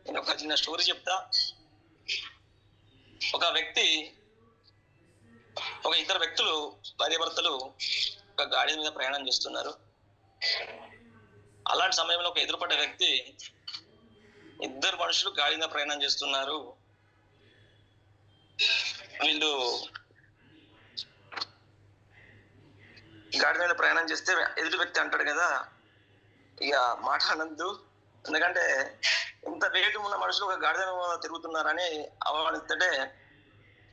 నేను ఒక చిన్న స్టోరీ చెప్తా. ఒక ఇద్దరు వ్యక్తులు, భార్యాభర్తలు ఒక గాడి మీద ప్రయాణం చేస్తున్నారు. అలాంటి సమయంలో ఒక ఎదురుపడ్డ వ్యక్తి, ఇద్దరు మనుషులు గాడి మీద ప్రయాణం చేస్తున్నారు. వీళ్ళు గాడి మీద ప్రయాణం చేస్తే ఎదుటి వ్యక్తి అంటాడు కదా, ఇక మాట అనద్దు, ఎందుకంటే ఇంత వేగం ఉన్న మనుషులు ఒక గాడిద మీద తిరుగుతున్నారని అవమానిస్తుంటే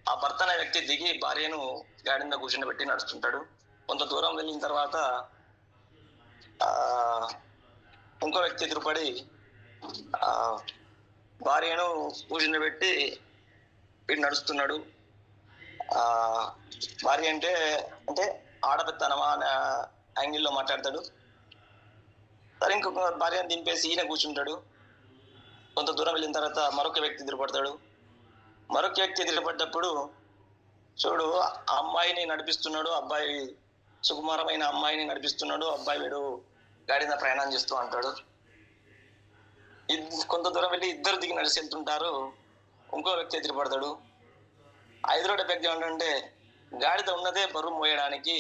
ఆ భర్త అనే వ్యక్తి దిగి భార్యను గాడి మీద కూర్చుని నడుస్తుంటాడు. కొంత దూరం వెళ్ళిన తర్వాత ఇంకో వ్యక్తి ఎదురుపడి భార్యను కూర్చుని పెట్టి వీడు నడుస్తున్నాడు. భార్య అంటే ఆడపెత్తనమా అనే యాంగిల్లో మాట్లాడతాడు. సరే, ఇంకొక భార్యను దింపేసి ఈయన కూర్చుంటాడు. కొంత దూరం వెళ్ళిన తర్వాత మరొక వ్యక్తి ఎదురుపడతాడు. మరొక వ్యక్తి ఎదురుపడ్డప్పుడు చూడు, ఆ అమ్మాయిని నడిపిస్తున్నాడు, అబ్బాయి సుకుమారమైన అమ్మాయిని నడిపిస్తున్నాడు, అబ్బాయి వీడు గాడిన ప్రయాణం చేస్తూ అంటాడు. కొంత దూరం వెళ్ళి ఇద్దరు దిగి నడిచి వెళ్తుంటారు. ఇంకో వ్యక్తి ఎదురుపడతాడు. ఐదో డెఫెక్ట్ ఏమంటే గాడిద ఉన్నదే బరువు మోయడానికి,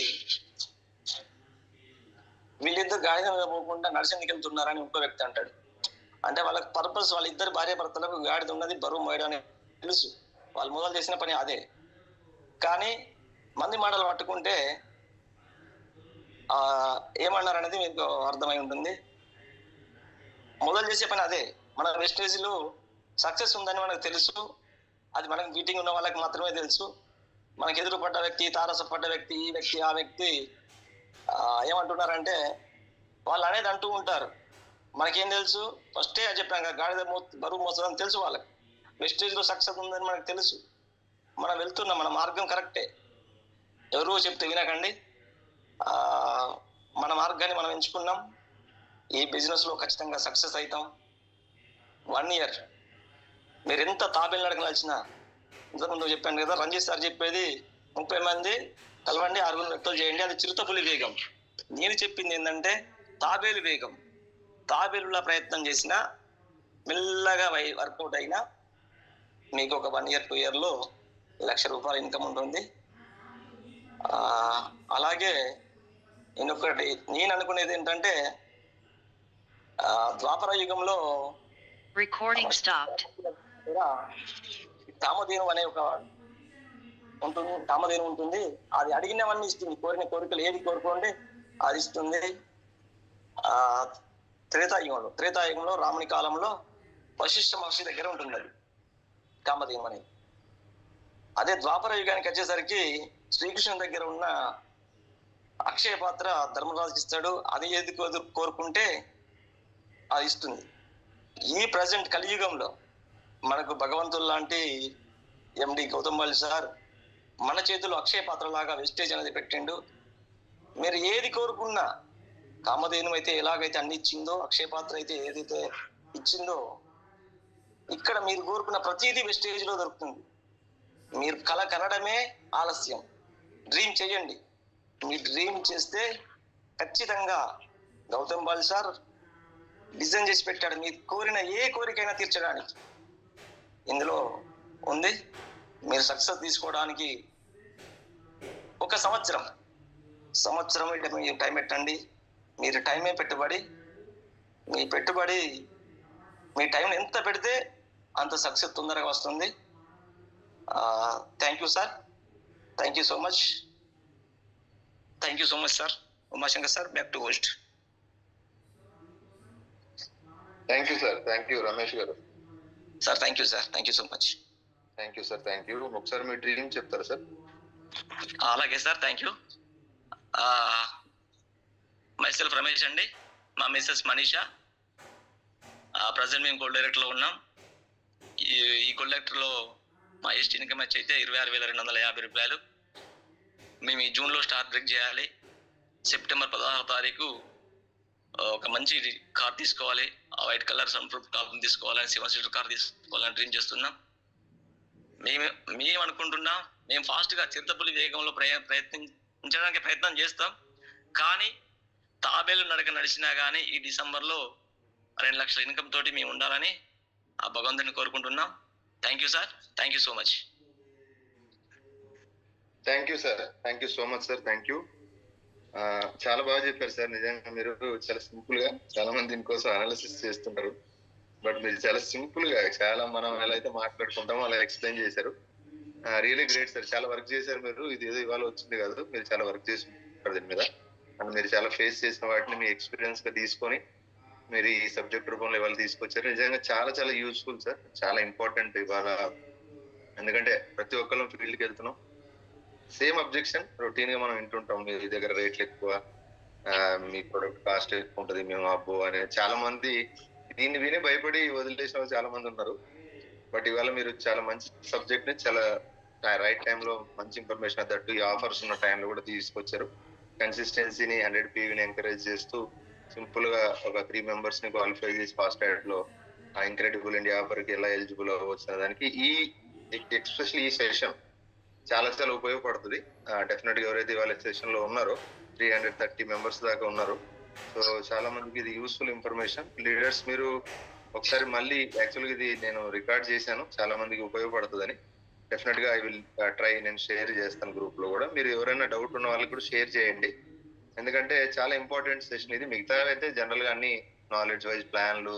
వీళ్ళిద్దరు గాడిద మీద పోకుండా నడిచేందుకు వెళ్తున్నారని ఇంకో వ్యక్తి అంటాడు. అంటే వాళ్ళ పర్పస్, వాళ్ళిద్దరు భార్య భర్తలకు గాడిద ఉన్నది బరువు మోయడానికి తెలుసు, వాళ్ళు మొదలు చేసిన పని అదే. కానీ మంది మాటలు పట్టుకుంటే ఏమన్నారు అనేది మీకు అర్థమై ఉంటుంది. మొదలు చేసే పని అదే. మన వెస్టేజ్లో సక్సెస్ ఉందని మనకు తెలుసు, అది మనకు మీటింగ్ ఉన్న వాళ్ళకి మాత్రమే తెలుసు. మనకు ఎదురుపడ్డ వ్యక్తి, తారసపడ్డ వ్యక్తి, ఈ వ్యక్తి ఆ వ్యక్తి ఏమంటున్నారంటే వాళ్ళు అనేది అంటూ ఉంటారు. మనకేం తెలుసు? ఫస్టే చెప్పాం కదా, గాడిద బరువు మోసదని తెలుసు వాళ్ళకి. వెస్టేజ్లో సక్సెస్ ఉందని మనకు తెలుసు. మనం వెళ్తున్నాం, మన మార్గం కరెక్టే. ఎవరో చెప్తే వినకండి. మన మార్గాన్ని మనం ఎంచుకున్నాం. ఈ బిజినెస్లో ఖచ్చితంగా సక్సెస్ అవుతాం. 1 year మీరు ఎంత తాబేలు నడిచినా, ఇంతకుముందు చెప్పాను కదా, రంజిత్ సార్ చెప్పేది 30 మంది కలవండి, 6 వ్యక్తులు చేయండి, అది చిరుతపులి వేగం. నేను చెప్పింది ఏంటంటే తాబేలు వేగం. తాబేలులా ప్రయత్నం చేసినా మెల్లగా వర్కౌట్ అయినా మీకు ఒక 1 year 2 yearలో ₹1,00,000 ఇన్కమ్ ఉంటుంది. అలాగే ఇంకొకటి నేను అనుకునేది ఏంటంటే ద్వాపర యుగంలో కామధేను అనే ఒక కామధేను ఉంటుంది. అది అడిగినవన్నీ ఇస్తుంది, కోరిన కోరికలు ఏది కోరుకోండి అది ఇస్తుంది. త్రేతాయుగంలో రాముని కాలంలో వశిష్ఠ మహర్షి దగ్గర ఉంటుంది అది కామధేను అనేది. అదే ద్వాపర యుగానికి వచ్చేసరికి శ్రీకృష్ణుని దగ్గర ఉన్న అక్షయ పాత్ర ధర్మరాజుకి ఇస్తాడు. అది ఏది కోరుకుంటే అది ఇస్తుంది. ఈ ప్రజెంట్ కలియుగంలో మనకు భగవంతుడు లాంటి ఎండి గౌతమ్ బాలి సార్ మన చేతిలో అక్షయ పాత్ర లాగా వెస్టేజ్ అనేది పెట్టిండు. మీరు ఏది కోరుకున్నా, కామధేను అయితే ఎలాగైతే అన్ని ఇచ్చిందో, అక్షయ పాత్ర అయితే ఏదైతే ఇచ్చిందో, ఇక్కడ మీరు కోరుకున్న ప్రతిదీ వెస్టేజ్ లో దొరుకుతుంది. మీరు కళ కనడమే ఆలస్యం. డ్రీమ్ చేయండి. మీ డ్రీమ్ చేస్తే ఖచ్చితంగా గౌతమ్ బాలి సార్ డిజైన్ చేసి పెట్టాడు మీరు కోరిన ఏ కోరికైనా తీర్చడానికి. ఇందులో ఉంది. మీరు సక్సెస్ తీసుకోవడానికి ఒక సంవత్సరం మీరు టైం పెట్టండి. మీరు టైమే పెట్టుబడి. మీ టైం ఎంత పెడితే అంత సక్సెస్ తొందరగా వస్తుంది. Thank you sir. Thank you so much sir. Umashankar sir, back to host. Thank you sir. Thank you Ramesh garu. Sir thank you sir. Thank you so much. Thank you sir. Thank you. ఒకసారి మీ dream చెప్తారా sir? అలాగే sir. Thank you. Myself Ramesh అండి, మా missus Manisha. Present మేము gold డైరెక్టర్లో ఉన్నాం. ఈ గోల్డ్ డైరెక్టర్లో మా ఎస్ట్ ఇన్కమ్ వచ్చి అయితే ₹26,250. మేము ఈ జూన్లో స్టార్ బ్రేక్ చేయాలి. సెప్టెంబర్ 16వ తారీఖు ఒక మంచి కార్ తీసుకోవాలి. ఆ white colour sun proof car తీసుకోవాలని, 7 సీటర్ కార్ తీసుకోవాలని డ్రీమ్ చేస్తున్నాం. మేము అనుకుంటున్నాం, మేము ఫాస్ట్గా చిరుతపులి వేగంలో ప్రయత్నించడానికి ప్రయత్నం చేస్తాం. కానీ తాబేలు నడిచినా కానీ ఈ డిసెంబర్లో 2 లక్షల ఇన్కమ్ తోటి మేము ఉండాలని ఆ భగవంతుని కోరుకుంటున్నాం. Thank you sir. Thank you so much. Thank you sir. Thank you so much sir. Thank you. చాలా బాగా చెప్పారు సార్. నిజంగా మీరు చాలా సింపుల్ గా, చాలా మంది దీనికోసం అనాలిసిస్ చేస్తుంటారు, బట్ మీరు చాలా సింపుల్ గా, చాలా మనం ఎలా అయితే మాట్లాడుకుంటామో అలా ఎక్స్ప్లెయిన్ చేశారు. Really great sir. చాలా వర్క్ చేశారు మీరు. ఇది ఏదో ఇవాళ వచ్చింది కాదు, మీరు చాలా వర్క్ చేస్తున్నారు దీని మీద. అండ్ మీరు చాలా ఫేస్ చేసిన వాటిని మీ ఎక్స్పీరియన్స్ గా తీసుకొని మీరు ఈ సబ్జెక్ట్ రూపంలో ఇవాళ తీసుకొచ్చారు. నిజంగా చాలా చాలా యూస్ఫుల్ సార్. చాలా ఇంపార్టెంట్ ఇవాళ. ఎందుకంటే ప్రతి ఒక్కళ్ళం ఫీల్డ్కి వెళ్తున్నాం, సేమ్ అబ్జెక్షన్ రొటీన్ గా మనం వింటుంటాం. మీ దగ్గర రేట్లు ఎక్కువ, మీ ప్రొడక్ట్ కాస్ట్ ఎక్కువ ఉంటుంది, మేము అబ్బో అనే. చాలా మంది దీన్ని విని భయపడి వదిలేసిన వాళ్ళు చాలా మంది ఉన్నారు. బట్ ఇవాళ మీరు చాలా మంచి సబ్జెక్ట్ ని చాలా రైట్ టైంలో మంచి ఇన్ఫర్మేషన్ అన్నట్టు ఈ ఆఫర్స్ ఉన్న టైంలో కూడా తీసుకొచ్చారు. కన్సిస్టెన్సీని 100 PVని ఎంకరేజ్ చేస్తూ సింపుల్ గా ఒక 3 members ని క్వాలిఫై చేసి ఫాస్ట్ యాడ్ లో ఆ ఇంక్రెడిబుల్ ఇండియా ఆఫర్ కి ఎలా ఎలిజిబుల్ అవ్వచ్చు దానికి ఈ ఎస్పెషల్లీ ఈ సెషన్ చాలా చాలా ఉపయోగపడుతుంది. డెఫినెట్ గా ఎవరైతే ఇవాళ సెషన్ లో ఉన్నారో 330 members దాకా ఉన్నారు. సో చాలా మందికి ఇది యూస్ఫుల్ ఇన్ఫర్మేషన్. లీడర్స్ మీరు ఒకసారి మళ్ళీ యాక్చువల్గా ఇది నేను రికార్డ్ చేశాను, చాలా మందికి ఉపయోగపడుతుందని. డెఫినెట్ గా ఐ విల్ ట్రై. నేను షేర్ చేస్తాను గ్రూప్ లో కూడా. మీరు ఎవరైనా డౌట్ ఉన్న వాళ్ళకి కూడా షేర్ చేయండి, ఎందుకంటే చాలా ఇంపార్టెంట్ సెషన్ ఇది. మిగతా అయితే జనరల్ గా అన్ని నాలెడ్జ్ వైజ్ ప్లాన్లు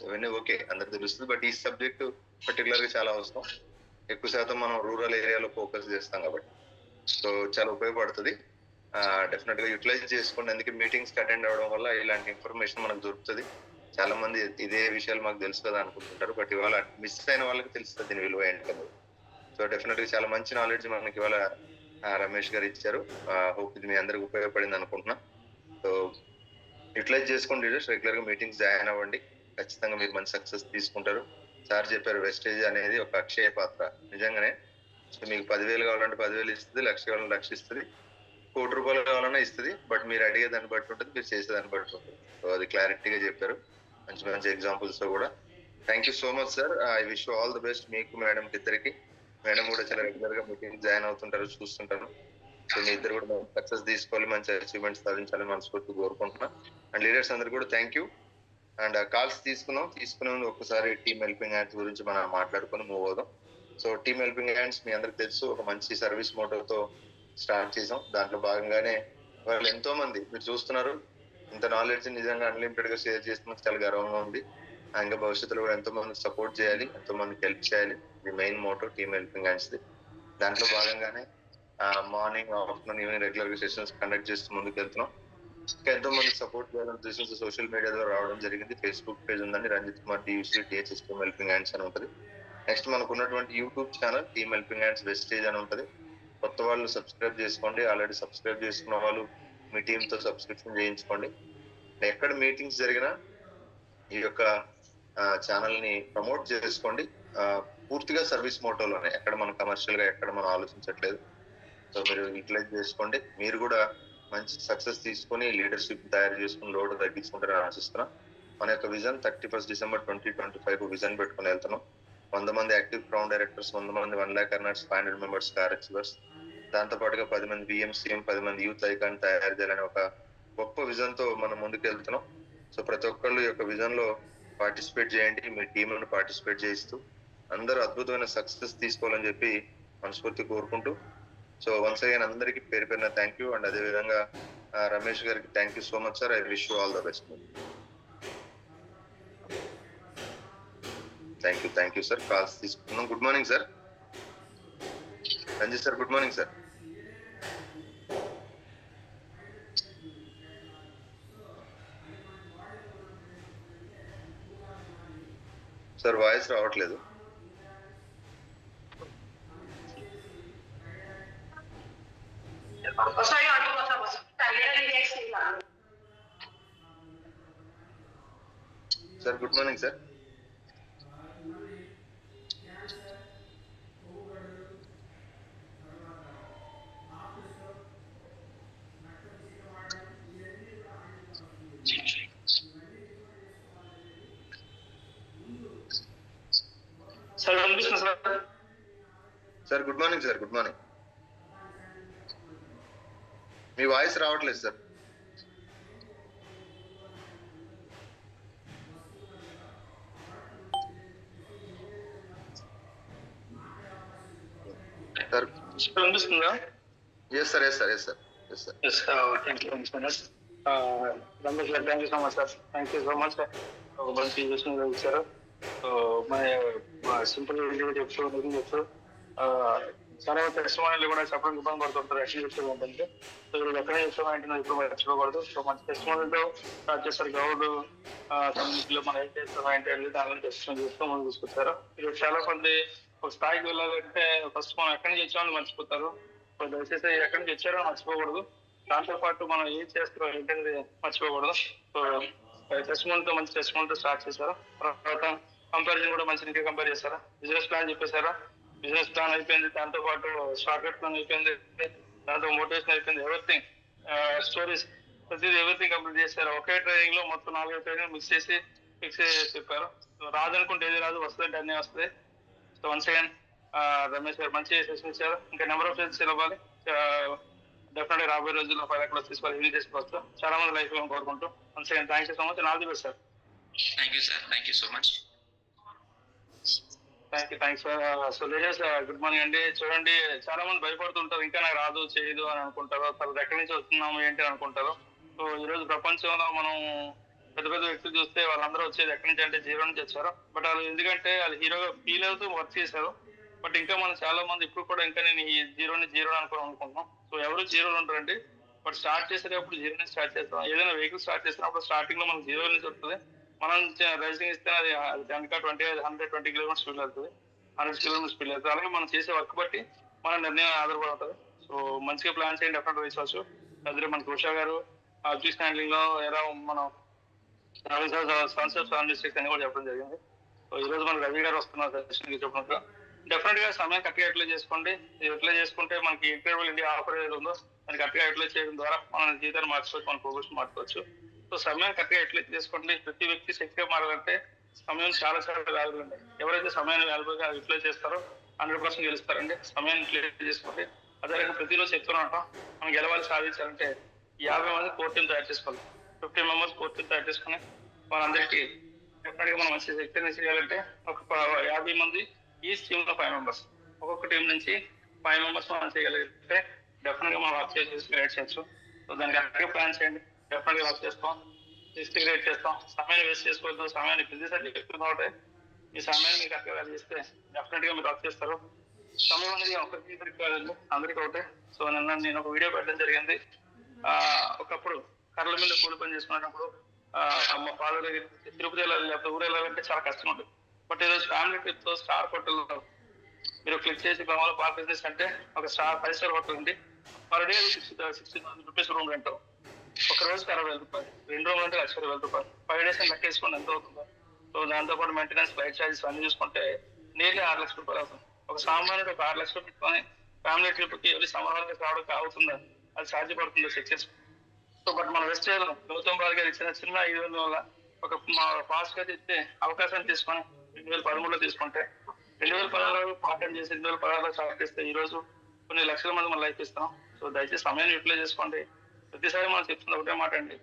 ఇవన్నీ ఓకే, అందరికి తెలుస్తుంది. బట్ ఈ సబ్జెక్ట్ పర్టికులర్ గా చాలా అవసరం. ఎక్కువ శాతం మనం రూరల్ ఏరియాలో ఫోకస్ చేస్తాం కాబట్టి సో చాలా ఉపయోగపడుతుంది. డెఫినెట్ గా యూటిలైజ్ చేసుకోండి. అందుకే మీటింగ్స్ అటెండ్ అవ్వడం వల్ల ఇలాంటి ఇన్ఫర్మేషన్ మనకు దొరుకుతుంది. చాలా మంది ఇదే విషయాలు మాకు తెలుసు కదా అనుకుంటుంటారు, బట్ ఇవాళ మిస్ అయిన వాళ్ళకి తెలుస్తుంది దీని విలువ ఏంటనేది. సో డెఫినెట్ గా చాలా మంచి నాలెడ్జ్ మనకి ఇవాళ రమేష్ గారు ఇచ్చారు. హోప్ ఇది మీ అందరికి ఉపయోగపడింది అనుకుంటున్నా. సో యూటిలైజ్ చేసుకోండి లీడర్స్, రెగ్యులర్ గా మీటింగ్స్ జాయిన్ అవ్వండి, ఖచ్చితంగా మీరు మంచి సక్సెస్ తీసుకుంటారు. సార్ చెప్పారు వెస్టేజ్ అనేది ఒక అక్షయ పాత్ర. నిజంగానే మీకు 10,000 కావాలంటే 10,000 ఇస్తుంది, 1,00,000 కావాలంటే 1,00,000 ఇస్తుంది, ₹1,00,000 కావాలన్నా ఇస్తుంది. బట్ మీరు అడిగే దాన్ని బట్టి ఉంటుంది, మీరు చేసేదాన్ని బట్టి ఉంటుంది. సో అది క్లారిటీగా చెప్పారు, మంచి మంచి ఎగ్జాంపుల్స్ తో కూడా. Thank you so much sir. I wish you all the best, మీకు మేడం ఇద్దరికి. మేడం కూడా చాలా రెగ్యులర్ గా మీటింగ్ జాయిన్ అవుతుంటారు, చూస్తుంటాను. సో మీ ఇద్దరు కూడా సక్సెస్ తీసుకోవాలి, మంచి అచీవ్మెంట్స్ సాధించాలని మనస్ఫూర్తి కోరుకుంటున్నా. అండ్ లీడర్స్ అందరు కూడా థ్యాంక్ యూ. అండ్ కాల్స్ తీసుకునే ముందు ఒక్కసారి టీమ్ హెల్పింగ్ హ్యాండ్స్ గురించి మనం మాట్లాడుకొని మూవ్ అవుదాం. సో టీమ్ హెల్పింగ్ హ్యాండ్స్ మీ అందరికి తెలుసు, ఒక మంచి సర్వీస్ మోటోతో స్టార్ట్ చేసాం. దాంట్లో భాగంగానే వాళ్ళు ఎంతో మంది మీరు చూస్తున్నారు, ఇంత నాలెడ్జ్ నిజంగా అన్లిమిటెడ్ గా షేర్ చేస్తున్నందుకు చాలా గర్వంగా ఉంది. ఇంకా భవిష్యత్తులో కూడా ఎంతో మందికి సపోర్ట్ చేయాలి, ఎంతో మందికి హెల్ప్ చేయాలి. ఇది main motto team helping hands the. దాంట్లో భాగంగానే మార్నింగ్, ఆఫ్టర్నూన్, ఈవినింగ్ రెగ్యులర్ గా సెషన్స్ కండక్ట్ చేస్తూ ముందుకు వెళ్తున్నాం. ఇంకా ఎంతో మందికి సపోర్ట్ చేయాలని ఉద్దేశంతో సోషల్ మీడియా ద్వారా రావడం జరిగింది. ఫేస్బుక్ పేజ్ ఉందండి, Ranjith Kumar TUC THS team helping hands అని ఉంటుంది. నెక్స్ట్ మనకు ఉన్నటువంటి YouTube channel team helping hands wastage అని ఉంటుంది. కొత్త వాళ్ళు సబ్స్క్రైబ్ చేసుకోండి, ఆల్రెడీ సబ్స్క్రైబ్ చేసుకున్న వాళ్ళు మీ టీమ్ తో సబ్స్క్రిప్షన్ చేయించుకోండి. ఎక్కడ మీటింగ్స్ జరిగినా ఈ యొక్క ఛానల్ ని ప్రమోట్ చేసుకోండి. పూర్తిగా సర్వీస్ మోటోలోనే, ఎక్కడ మనం కమర్షియల్ గా ఎక్కడ మనం ఆలోచించట్లేదు. సో మీరు యూటిలైజ్ చేసుకోండి. మీరు కూడా మంచి సక్సెస్ తీసుకొని లీడర్షిప్ తయారు చేసుకుని లోడ్ తగ్గించుకుంటారని ఆశిస్తున్నాం. మన యొక్క విజన్ 31 డిసెంబర్ 2025 విజన్ పెట్టుకుని వెళ్తున్నాం. 100 మంది యాక్టివ్ క్రౌన్ డైరెక్టర్స్, 100 మంది 1 lakh earners, 500 members car achievers, దాంతో పాటుగా 10 మంది BMCM, 10 మంది యూత్ ఐకాన్ తయారు చేయాలని ఒక గొప్ప విజన్ తో మనం ముందుకు వెళ్తున్నాం. సో ప్రతి ఒక్కళ్ళు ఈ యొక్క విజన్ లో పార్టిసిపేట్ చేయండి, మీ టీంలను పార్టిసిపేట్ చేయిస్తూ అందరూ అద్భుతమైన సక్సెస్ తీసుకోవాలని చెప్పి మనస్ఫూర్తి కోరుకుంటూ, సో వన్స్ అగైన్ అందరికీ పేరు పేరున థ్యాంక్ యూ. అండ్ అదే విధంగా రమేష్ గారికి thank you so much sir. I wish you all the best. Thank you sir. Calls తీసుకుంటున్నాం. Good morning sir. Ranjith sir good morning sir. Sir voice రావట్లేదు. Sir good morning sir. Sir good morning sir. Good morning. మీ voice రావట్లేదు sir. Sir వినిపిస్తుందా? Yes sir, yes sir, yes sir, yes sir. Thank you Ramesh garu, thank you so much sir. Thank you so much. ఒక మంచి విషయం ఇచ్చారు. మన simple చెప్తూ చాలా టెస్టిమోనీలు కూడా చెప్పడానికి ఇబ్బంది పడుతుంటారు. యాక్షన్ చెప్తూ ఉంటుంది. సో ఇప్పుడు ఎక్కడే చెప్తామంటే ఇప్పుడు మర్చిపోకూడదు. సో మంచి టెస్టిమోనీలతో స్టార్ట్ చేస్తారు. గౌడ్ కమ్యూనిటీలో మనం ఏం చేస్తామంటే దానిలో టెస్టిమోనీ చేస్తూ ముందు తీసుకొచ్చారు. ఇప్పుడు చాలా మంది ఒక స్థాయికి వెళ్ళాలంటే ఫస్ట్ మనం ఎక్కడి నుంచి వచ్చామని మర్చిపోతారు. సో దయచేసి ఎక్కడి నుంచి వచ్చారో మర్చిపోకూడదు. దాంతో పాటు మనం ఏం చేస్తారో ఏంటనేది మర్చిపోకూడదు. సో టెస్టిమోనీతో మంచి టెస్టిమోనీతో స్టార్ట్ చేశారు. తర్వాత కంపారిజన్ కూడా మంచి ఇంకా కంపేర్ చేశారా. బిజినెస్ ప్లాన్ చెప్పేశారా. బిజినెస్ ప్లాన్ అయిపోయింది, దాంతో పాటు షార్ట్కట్ ప్లాన్ అయిపోయింది, దాంతో మోటివేషన్ అయిపోయింది, ఎవ్రీథింగ్ స్టోరీస్ ప్రతిదీ ఎవ్రీథింగ్ కంప్లీట్ చేశారు. ఒకే ట్రైనింగ్ లో మొత్తం 4 ట్రైనింగ్ మిక్స్ చేసి ఫిక్స్ చేసి చెప్పారు. రాదనుకుంటే ఏది రాదు, వస్తుంది అన్నీ వస్తాయి. సో వన్స్ అగైన్ రమేష్ గారు మంచి సెషన్ ఇచ్చారు. ఇంకా నెంబర్ ఆఫ్ సెషన్స్ ఇవ్వాలి. డెఫినెట్గా రాబోయే రోజుల్లో 5 lakhs తీసుకోవాలి, ఈజీ చేసుకోవచ్చు. చాలా మంది లైఫ్ లో కోరుకుంటూ once again thank you so much. All the best sir. Thank you sir. Thank you so much. Thanks so lasers good morning అండి. చూడండి, చాలా మంది భయపడుతుంటారు, ఇంకా నాకు రాదు చేయదు అని అనుకుంటారు, తర్వాత ఎక్కడి నుంచి వస్తున్నాము ఏంటి అని అనుకుంటారు. సో ఈ రోజు ప్రపంచంలో మనం పెద్ద పెద్ద వ్యక్తులు చూస్తే వాళ్ళందరూ వచ్చేది ఎక్కడి నుంచి అంటే జీరో నుంచి వచ్చారు. బట్ వాళ్ళు ఎందుకంటే వాళ్ళు హీరోగా ఫీల్ అవుతూ వర్క్ చేశారు. బట్ ఇంకా మనం చాలా మంది ఇప్పుడు కూడా ఇంకా నేను ఈ జీరో అనుకుంటున్నాం. సో ఎవరు జీరోలు ఉంటారండి. బట్ స్టార్ట్ చేసేటప్పుడు జీరో నుంచి స్టార్ట్ చేస్తాం. ఏదైనా వెహికల్ స్టార్ట్ చేసినప్పుడు స్టార్టింగ్ లో మనకు జీరో నుంచి వస్తుంది. మనం రైసింగ్ ఇస్తే అది దానికా 120 కిలోమీటర్స్ స్పీడ్ వెళ్తుంది, 100 కిలోమీటర్స్ స్పీడ్ వెళ్తుంది. అలాగే మనం చేసే వర్క్ బట్టి మన నిర్ణయం ఆధారపడి ఉంటుంది. సో మంచిగా ప్లాన్ చేయండి, డెఫినెట్ రీచ్ అవచ్చు. అదే మనకి ఉషా గారు అబ్జెక్ట్ హ్యాండ్లింగ్ లో ఎలా మనం సన్సెట్ మిస్టేక్స్ అని కూడా చెప్పడం జరిగింది. సో ఈ రోజు మన రవి గారు వస్తున్నారు దర్శనం చెప్పినట్టు. డెఫినెట్ గా సమయం కరెక్ట్గా యూటిలైజ్ చేసుకోండి. యూటిలైజ్ చేసుకుంటే మనకి ఇంటర్వ్యూల్ ఇండియా ఆఫర్ ఏది ఉందో దాన్ని కరెక్ట్గా యూటిలైజ్ చేయడం ద్వారా మన జీవితాన్ని మార్చుకోవచ్చు, మన ప్రొఫెషన్ మార్చుకోవచ్చు. సో సమయం కరెక్ట్గా యూటిలైజ్ చేసుకోండి. ప్రతి వ్యక్తి శక్తిగా మారాలంటే సమయం చాలా చాలా వాల్యుబుల్ అండి. ఎవరైతే సమయాన్ని వాల్యుబుల్ గా యూటిలైజ్ చేస్తారో 100% గెలుస్తారండి. సమయాన్ని యూటిలైజ్ చేసుకోండి. అదే రకంగా ప్రతిరోజు చెప్తూనే ఉంటాం, మనం గెలవాలి సాధించాలంటే 50 మంది కోర్ టీం తయారు చేసుకోవాలి. 50 మెంబర్స్ కోర్ టీం తయారు చేసుకుని వాళ్ళందరికీ డెఫినెట్ గా మనం మంచి శక్తిని చేయాలంటే ఒక 50 మంది ఈ టీమ్ లో 5 మెంబర్స్, ఒక్కొక్క టీం నుంచి 5 మెంబర్స్ మనం చేయగలిగితే డెఫినెట్ గా మనం వర్క్ చేసి క్రియేట్ చేయొచ్చు. సో దానికి కరెక్ట్గా ప్లాన్ చేయండి, డెఫినెట్ గా వర్క్ చేస్తాం, క్రియేట్ చేస్తాం. సమయాన్ని వేస్ట్ చేసుకోవద్దు. సమయాన్ని బిజినెస్ అంటే ఎక్కువ ఉంటే మీ సమయాన్ని మీరు కరెక్ట్గా వేస్ట్ చేస్తే డెఫినెట్ గా మీరు వర్క్ చేస్తారు. సమయం అనేది ఒకరికి ఇద్దరికి కాదండి, అందరికీ ఒకటే. సో నేను ఒక వీడియో పెట్టడం జరిగింది. ఒకప్పుడు కర్రల మీద కూలి పని చేసుకున్నప్పుడు మా ఫాదర్ దగ్గర తిరుపతి వెళ్ళాలి, లేకపోతే ఊరు వెళ్ళాలంటే చాలా కష్టం ఉంటుంది. బట్ ఈరోజు ఫ్యామిలీ ట్రిప్ తో స్టార్ హోటల్ మీరు క్లిక్ చేసి గ్రామంలో పార్క్ బిజినెస్ అంటే ఒక 5 స్టార్ హోటల్ ఉంది. Per day 60,000 rupees room rent, ఒక రోజుకి 60,000 రూపాయలు, 2 రూమ్ అంటే 1,20,000 రూపాయలు. 5 days లెక్క వేసుకుని ఎంత అవుతుందో. సో దాంతో పాటు మెయింటెనెన్స్, ఫ్లైట్ ఛార్జెస్ అన్ని చూసుకుంటే నేర్లీ 6 లక్షల రూపాయలు అవుతుంది. ఒక సామాన్యుడు ఒక 6 లక్షలు పెట్టుకొని ఫ్యామిలీ ట్రిప్ కి ఎవరి సమాధానం రావడం అవుతుందా, అది సాధ్యపడుతుందో చెక్ చేసుకో. సో బట్ మన వెస్ట్ గౌతమ్ బాల్ గారు ఇచ్చిన చిన్న 500 వల్ల ఒక ఫాస్ట్ గా తెచ్చే అవకాశాన్ని తీసుకొని 2013లో తీసుకుంటే 2016 పార్ట్ చేసి 2016లో స్టార్ట్ చేస్తే ఈ రోజు కొన్ని లక్షల మంది మన లైఫ్ ఇస్తాం. సో దయచేసి సమయాన్ని యూటిలైజ్ చేసుకోండి. ప్రతిసారి మనం చెప్తున్న ఒకటే మాట అండి,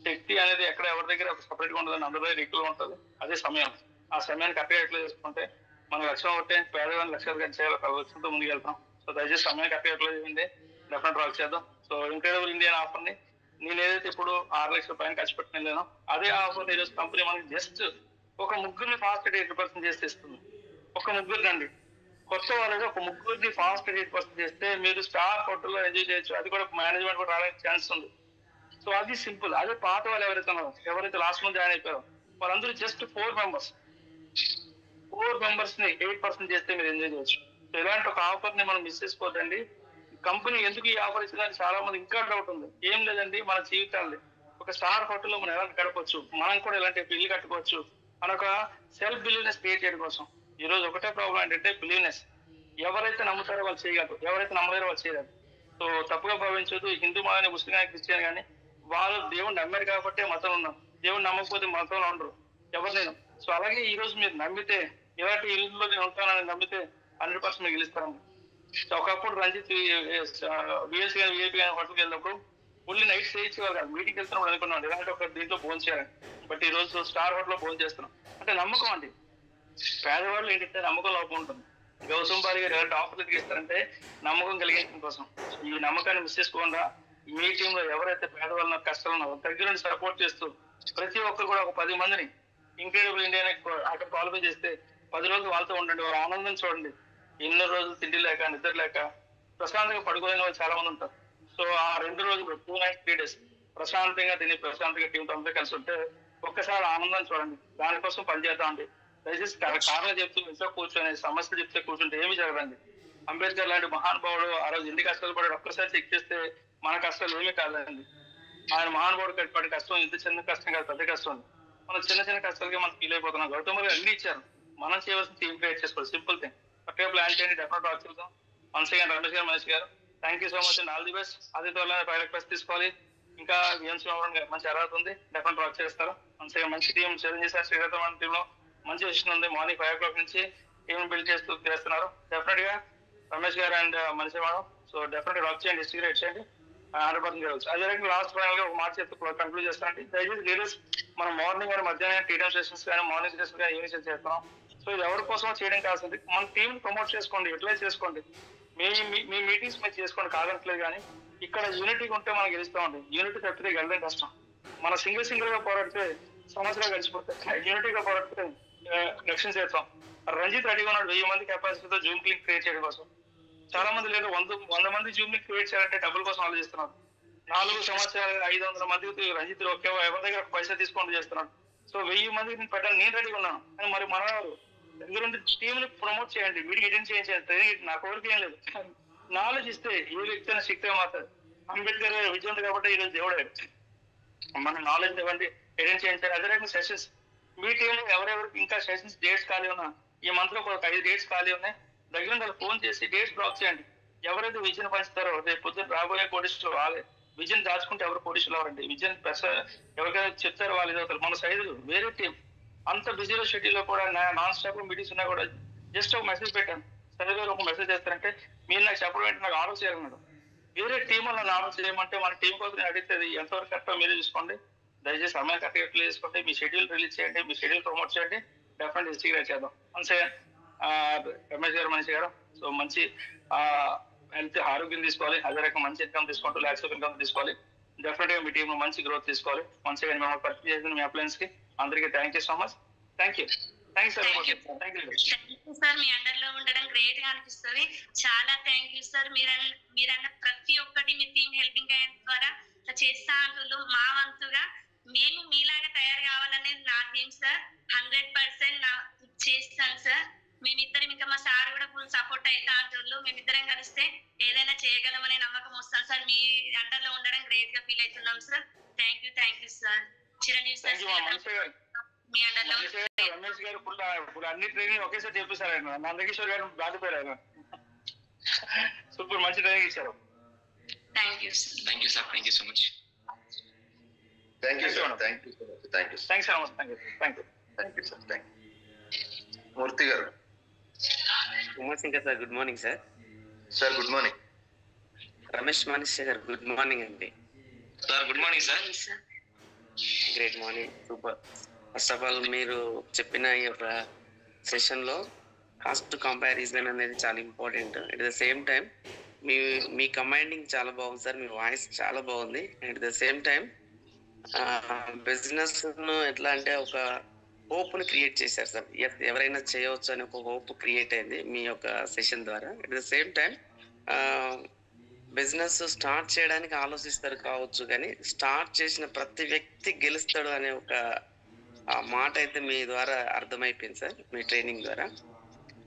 శక్తి అనేది ఎక్కడ ఎవరి దగ్గర సపరేట్ గా ఉండదని అందరి దగ్గర ఈక్వల్ ఉంటుంది. అదే సమయం. ఆ సమయాన్ని కరెక్ట్గా యూటిలైజ్ చేసుకుంటే మన లక్ష్యం ఒకటే, పేదవాళ్ళని లక్ష్యాలు చేయాలి, లక్ష్యంతో ముందుకు వెళ్తాం. సో దయచేసి సమయాన్ని కరెక్ట్గా యూటిలైజ్ చేయండి, డెఫినెట్ వర్క్ చేద్దాం. సో ఇంక్రెడిబుల్ ఇండియా ఆఫర్ని నేను ఏదైతే ఇప్పుడు 6 లక్షల పైన ఖర్చు పెట్టిన అదే ఆఫర్ ఈరోజు కంపెనీ మనకి జస్ట్ ఒక ముగ్గురిని ఫాస్ట్ 8% చేస్తే ఇస్తుంది. ఒక ముగ్గురిని అండి, కొత్త వాళ్ళకి ఒక ముగ్గురిని ఫాస్ట్ 8% చేస్తే మీరు స్టార్ హోటల్లో ఎంజాయ్ చేయొచ్చు. అది కూడా మేనేజ్మెంట్ కూడా రావడానికి ఛాన్స్ ఉంది. సో అది సింపుల్. అదే పాత వాళ్ళు ఎవరైతే లాస్ట్ మంత్ జాయిన్ అయిపోయారో వాళ్ళందరూ జస్ట్ 4 మెంబర్స్ ని 8% చేస్తే మీరు ఎంజాయ్ చేయొచ్చు. సో ఇలాంటి ఒక ఆఫర్ ని మనం మిస్ చేసుకోవద్దండి. కంపెనీ ఎందుకు ఈ ఆఫర్ ఇచ్చిందని చాలా మంది ఇంకా డౌట్ ఉంది. ఏం లేదండి, మన జీవితాన్ని ఒక స్టార్ హోటల్లో మనం ఎలా గడపచ్చు, మనం కూడా ఇలాంటి ఇల్లు కట్టుకోవచ్చు అని ఒక సెల్ఫ్ బిలీవ్నెస్ క్రియేట్ చేయడం కోసం. ఈ రోజు ఒకటే ప్రాబ్లం ఏంటంటే బిలీవ్నెస్. ఎవరైతే నమ్ముతారో వాళ్ళు చేయగలరు, ఎవరైతే నమ్మలేరో వాళ్ళు చేయగలరు. సో తప్పుగా భావించదు. హిందూ కానీ, ముస్లిం కానీ, క్రిస్టియన్ కానీ వాళ్ళు దేవుడు నమ్మారు కాబట్టి మతం ఉన్నారు. దేవుడు నమ్మకపోతే మతంలో ఉండరు ఎవరు నేను. సో అలాగే ఈ రోజు మీరు నమ్మితే, ఇలాంటి ఇల్లులో నేను ఉంటానని నమ్మితే 100% మీరు గెలుస్తారండి. ఒకప్పుడు రంజిత్ విఎస్సీ కానీ విఐపీ కానీ హోటల్కి వెళ్ళినప్పుడు ఓన్లీ నైట్ స్టే ఇచ్చేవారు కాదు, మీటింగ్ వెళ్తున్నప్పుడు అనుకున్నాం ఇలాంటి ఒక దీంట్లో ఫోన్ చేయాలని. బట్ ఈ రోజు స్టార్ హోటల్లో ఫోన్ చేస్తున్నాం అంటే నమ్మకం అండి. పేదవాళ్ళు ఏంటంటే నమ్మకం లోపం ఉంటుంది. గౌతమ్ బాలి గారు ఎలాంటి ఆఫర్లు ఎదిగిస్తారంటే నమ్మకం కలిగించడం కోసం. ఈ నమ్మకాన్ని మిస్ చేసుకోకుండా మీ టీంలో ఎవరైతే పేదవాళ్ళ కష్టాలు దగ్గర నుండి సపోర్ట్ చేస్తూ ప్రతి ఒక్కరు కూడా ఒక 10 మందిని ఇంక్రెడిబుల్ ఇండియాని అక్కడ క్వాలిఫై చేస్తే 10 రోజులు వాళ్ళతో ఉండండి, వాళ్ళ ఆనందం చూడండి. ఎన్నో రోజులు తిండి లేక నిద్ర లేక ప్రశాంతంగా పడుకోలేని వాళ్ళు చాలా మంది ఉంటారు. సో ఆ 2 రోజులు 2 nights 3 days ప్రశాంతంగా తిని ప్రశాంతంగా టీంతో అంతా కలిసి ఉంటే ఒక్కసారి ఆనందం చూడండి. దానికోసం పనిచేద్దామండి. దయచేసి కారణం చెప్తూ ఇంట్లో కూర్చొని సమస్య చెప్తే కూర్చుంటే ఏమి జరగదండి. అంబేద్కర్ లాంటి మహానుభావుడు ఆ రోజు ఎన్ని కష్టాలు పడాడు ఒక్కసారి చెక్ చేస్తే మన కష్టాలు ఏమీ కాదండి. ఆయన మహానుభావుడు పడే కష్టం ఇంత చిన్న కష్టం కాదు, పెద్ద కష్టం. మనం చిన్న చిన్న కష్టాలకి మనం ఫీల్ అయిపోతున్నాం. గౌతమ్ గారు అన్ని ఇచ్చారు, మనం చేయవలసిన టీం క్రియేట్ చేసుకోవాలి. Simple thing. కరెక్ట్గా ప్లాన్ చేయండి, డెఫినెట్ వర్క్ చేద్దాం. వన్స్ అగైన్ రమేష్ గారు, మహేష్ గారు, thank you so much and all the best. అదే త్వరలో 5 request తీసుకోవాలి. ఇంకా విఎంసీ మంచి అర్హత ఉంది, డెఫినెట్ వర్క్ చేస్తారు. వన్స్ అగైన్ మంచి టీం చిరంజీవి సార్ శ్రీరథం టీంలో మంచి విషయం ఉంది. మార్నింగ్ 5 o'clock నుంచి టీం బిల్డ్ చేస్తున్నారు. డెఫినెట్ గా రమేష్ గారు అండ్ మనిషి మేడం. సో డెఫినెట్ వర్క్ చేయండి, డిస్ట్రిక్ట్ చేయండి, 100% గెలవచ్చు. అదే రకంగా లాస్ట్ ఫైనల్ గా ఒక మాట చెప్తూ కంక్లూడ్ చేస్తానండి. దయచేసి లీడర్స్ మనం మార్నింగ్ కానీ మధ్యాహ్నం టీ టైమ్ సెషన్స్ కానీ మార్నింగ్ సెషన్స్ కానీ ఈవినింగ్ సెషన్ చేస్తున్నాం. సో ఇది ఎవరి కోసం చేయడం కాల్సింది, మన టీం ప్రమోట్ చేసుకోండి, యూటిలైజ్ చేసుకోండి, మీ మీటింగ్స్ మీరు చేసుకోండి, కాదంటలేదు. కానీ ఇక్కడ యూనిటీగా ఉంటే మనం గెలుస్తామండి. యూనిటీ తప్పితే గెలడం కష్టం. మన సింగిల్ గా పోరాడితే సంవత్సరాలు గడిచిపోతాయి, యూనిటీగా పోరాడితే లక్ష్యం చేస్తాం. రంజిత్ రెడీగా ఉన్నాడు 1000 మంది కెపాసిటీతో జూమ్ లింక్ క్రియేట్ చేయడం కోసం. చాలా మంది లేదు, 100 మంది జూమ్ లింక్ క్రియేట్ చేయాలంటే డబ్బుల కోసం ఆలోచిస్తున్నారు. 4 సంవత్సరాలు 500 మందికి రంజిత్ ఎవరి దగ్గర పైసా తీసుకొని చేస్తున్నాడు. సో 1000 మందికి నేను పెట్టాను, నేను రెడీగా ఉన్నాను. కానీ మరి మనవారు దగ్గరుండి టీం ని ప్రమోట్ చేయండి, వీడికి అటెండ్ చేయించండి. నా కోరిక ఏం లేదు, నాలెడ్జ్ ఇస్తే ఏ వ్యక్తి అయినా శక్తిగా మాట్లాడు. అంబేద్కర్ విజయం కాబట్టి ఈరోజు దేవుడే. మన నాలెడ్జ్ ఇవ్వండి, అటెండ్ చేయించండి. అదే రకంగా సెషన్స్, మీ టీంలో ఎవరెవరికి ఇంకా సెషన్స్ డేట్స్ ఖాళీ ఉన్నా, ఈ మంత్ లో ఒక 5 డేట్స్ ఖాళీ ఉన్నాయి, దగ్గర ఫోన్ చేసి డేట్స్ బ్లాక్ చేయండి. ఎవరైతే విజన్ పంచుతారో రేపు పొద్దున్న రాబోయే కోడిస్టులు వాళ్ళే. విజన్ దాచుకుంటే ఎవరు కోడిస్టులు అవ్వరండి. విజన్ ఎవరికైనా చెప్తారు వాళ్ళు చదువుతారు. మన సైజు వేరే టీం అంత బిజీలో షెడ్యూల్ లో కూడా నాన్ స్టాప్ మీటింగ్స్ ఉన్నా కూడా జస్ట్ ఒక మెసేజ్ పెట్టాను, సరిగా ఒక మెసేజ్ చేస్తారంటే మీరు నాకు చెప్పడం ఏంటి, నాకు ఆర్డర్ చేయాలన్నాడు. వేరే టీం నన్ను ఆర్డర్ చేయమంటే మన టీం కోసం నేను అడిగితే ఎంతవరకు కరెక్టో మీరే చూసుకోండి. దయచేసి సమయం కరెక్ట్గా చేసుకోండి, మీ షెడ్యూల్ రిలీజ్ చేయండి, మీ షెడ్యూల్ ప్రమోట్ చేయండి. డెఫినెట్ డిస్ట్రిక్ట్ చేద్దాం. మంచిగా రమేష్ గారు మంచి గారు. సో మంచి హెల్త్ ఆరోగ్యం తీసుకోవాలి, అదే రకం మంచి ఇన్కమ్ తీసుకుంటూ ల్యాక్స్ ఆఫ్ ఇన్కమ్ తీసుకోవాలి. డెఫినెట్ గా మీ టీమ్ మంచి గ్రోత్ తీసుకోవాలి. మంచిగా మేము పర్చేజ్ చేసిన మీ అప్లయన్స్ కి అందరికీ thank you so much. Thank you sir. Thank you sir. Me under లో ఉండడం గ్రేట్ గా అనిపిస్తుంది. చాలా థ్యాంక్ యూ సార్. మీరన్న ప్రతి ఒక్కటి మీ టీమ్ హెల్పింగ్ హ్యాండ్ ద్వారా చేస్తా అంటున్నారు. మా వంతుగా మేము మీలాగా తయారు కావాలనేది నా టీం సార్. 100% చేస్తాను సార్. మేమిద్దరం ఇంకా మా సార్ కూడా ఫుల్ సపోర్ట్ అవుతా అంటున్నారు. మేమిద్దరం కలిస్తే ఏదైనా చేయగలమనే నమ్మకం వస్తాను సార్. మీ అండర్ లో ఉండడం గ్రేట్ గా ఫీల్ అవుతున్నాం sir. Thank you sir. Chiranjeevi sir me under లో రమేష్ గారు ఇప్పుడు అన్ని ట్రైనింగ్ ఒకేసారి చెప్పేశారు. ఆయన నందకిషోర్ గారు దాటిపోయారు. ఆయన సూపర్ మంచి ట్రైనింగ్ ఇచ్చారు. Thank you sir. Thank you so much. Thank you sir. Thank you so much. Thank you sir. Murthy garu. Umashankar sir good morning sir. Sir good morning. Ramesh Manish garu good morning అండి. Sir good morning sir. Great morning, super. First of all మీరు చెప్పిన ఈ యొక్క సెషన్లో cost comparison అనేది చాలా important. At the same time మీ commanding చాలా బాగుంది సార్, మీ వాయిస్ చాలా బాగుంది. At the same time business ఎట్లా అంటే ఒక హోప్ని క్రియేట్ చేశారు సార్. ఎవరైనా చేయవచ్చు అని ఒక హోప్ క్రియేట్ అయింది మీ యొక్క సెషన్ ద్వారా. At the same time business start చేయడానికి ఆలోచిస్తారు కావచ్చు, కానీ స్టార్ట్ చేసిన ప్రతి వ్యక్తి గెలుస్తాడు అనే ఒక మాట అయితే మీ ద్వారా అర్థమైపోయింది సార్, మీ ట్రైనింగ్ ద్వారా.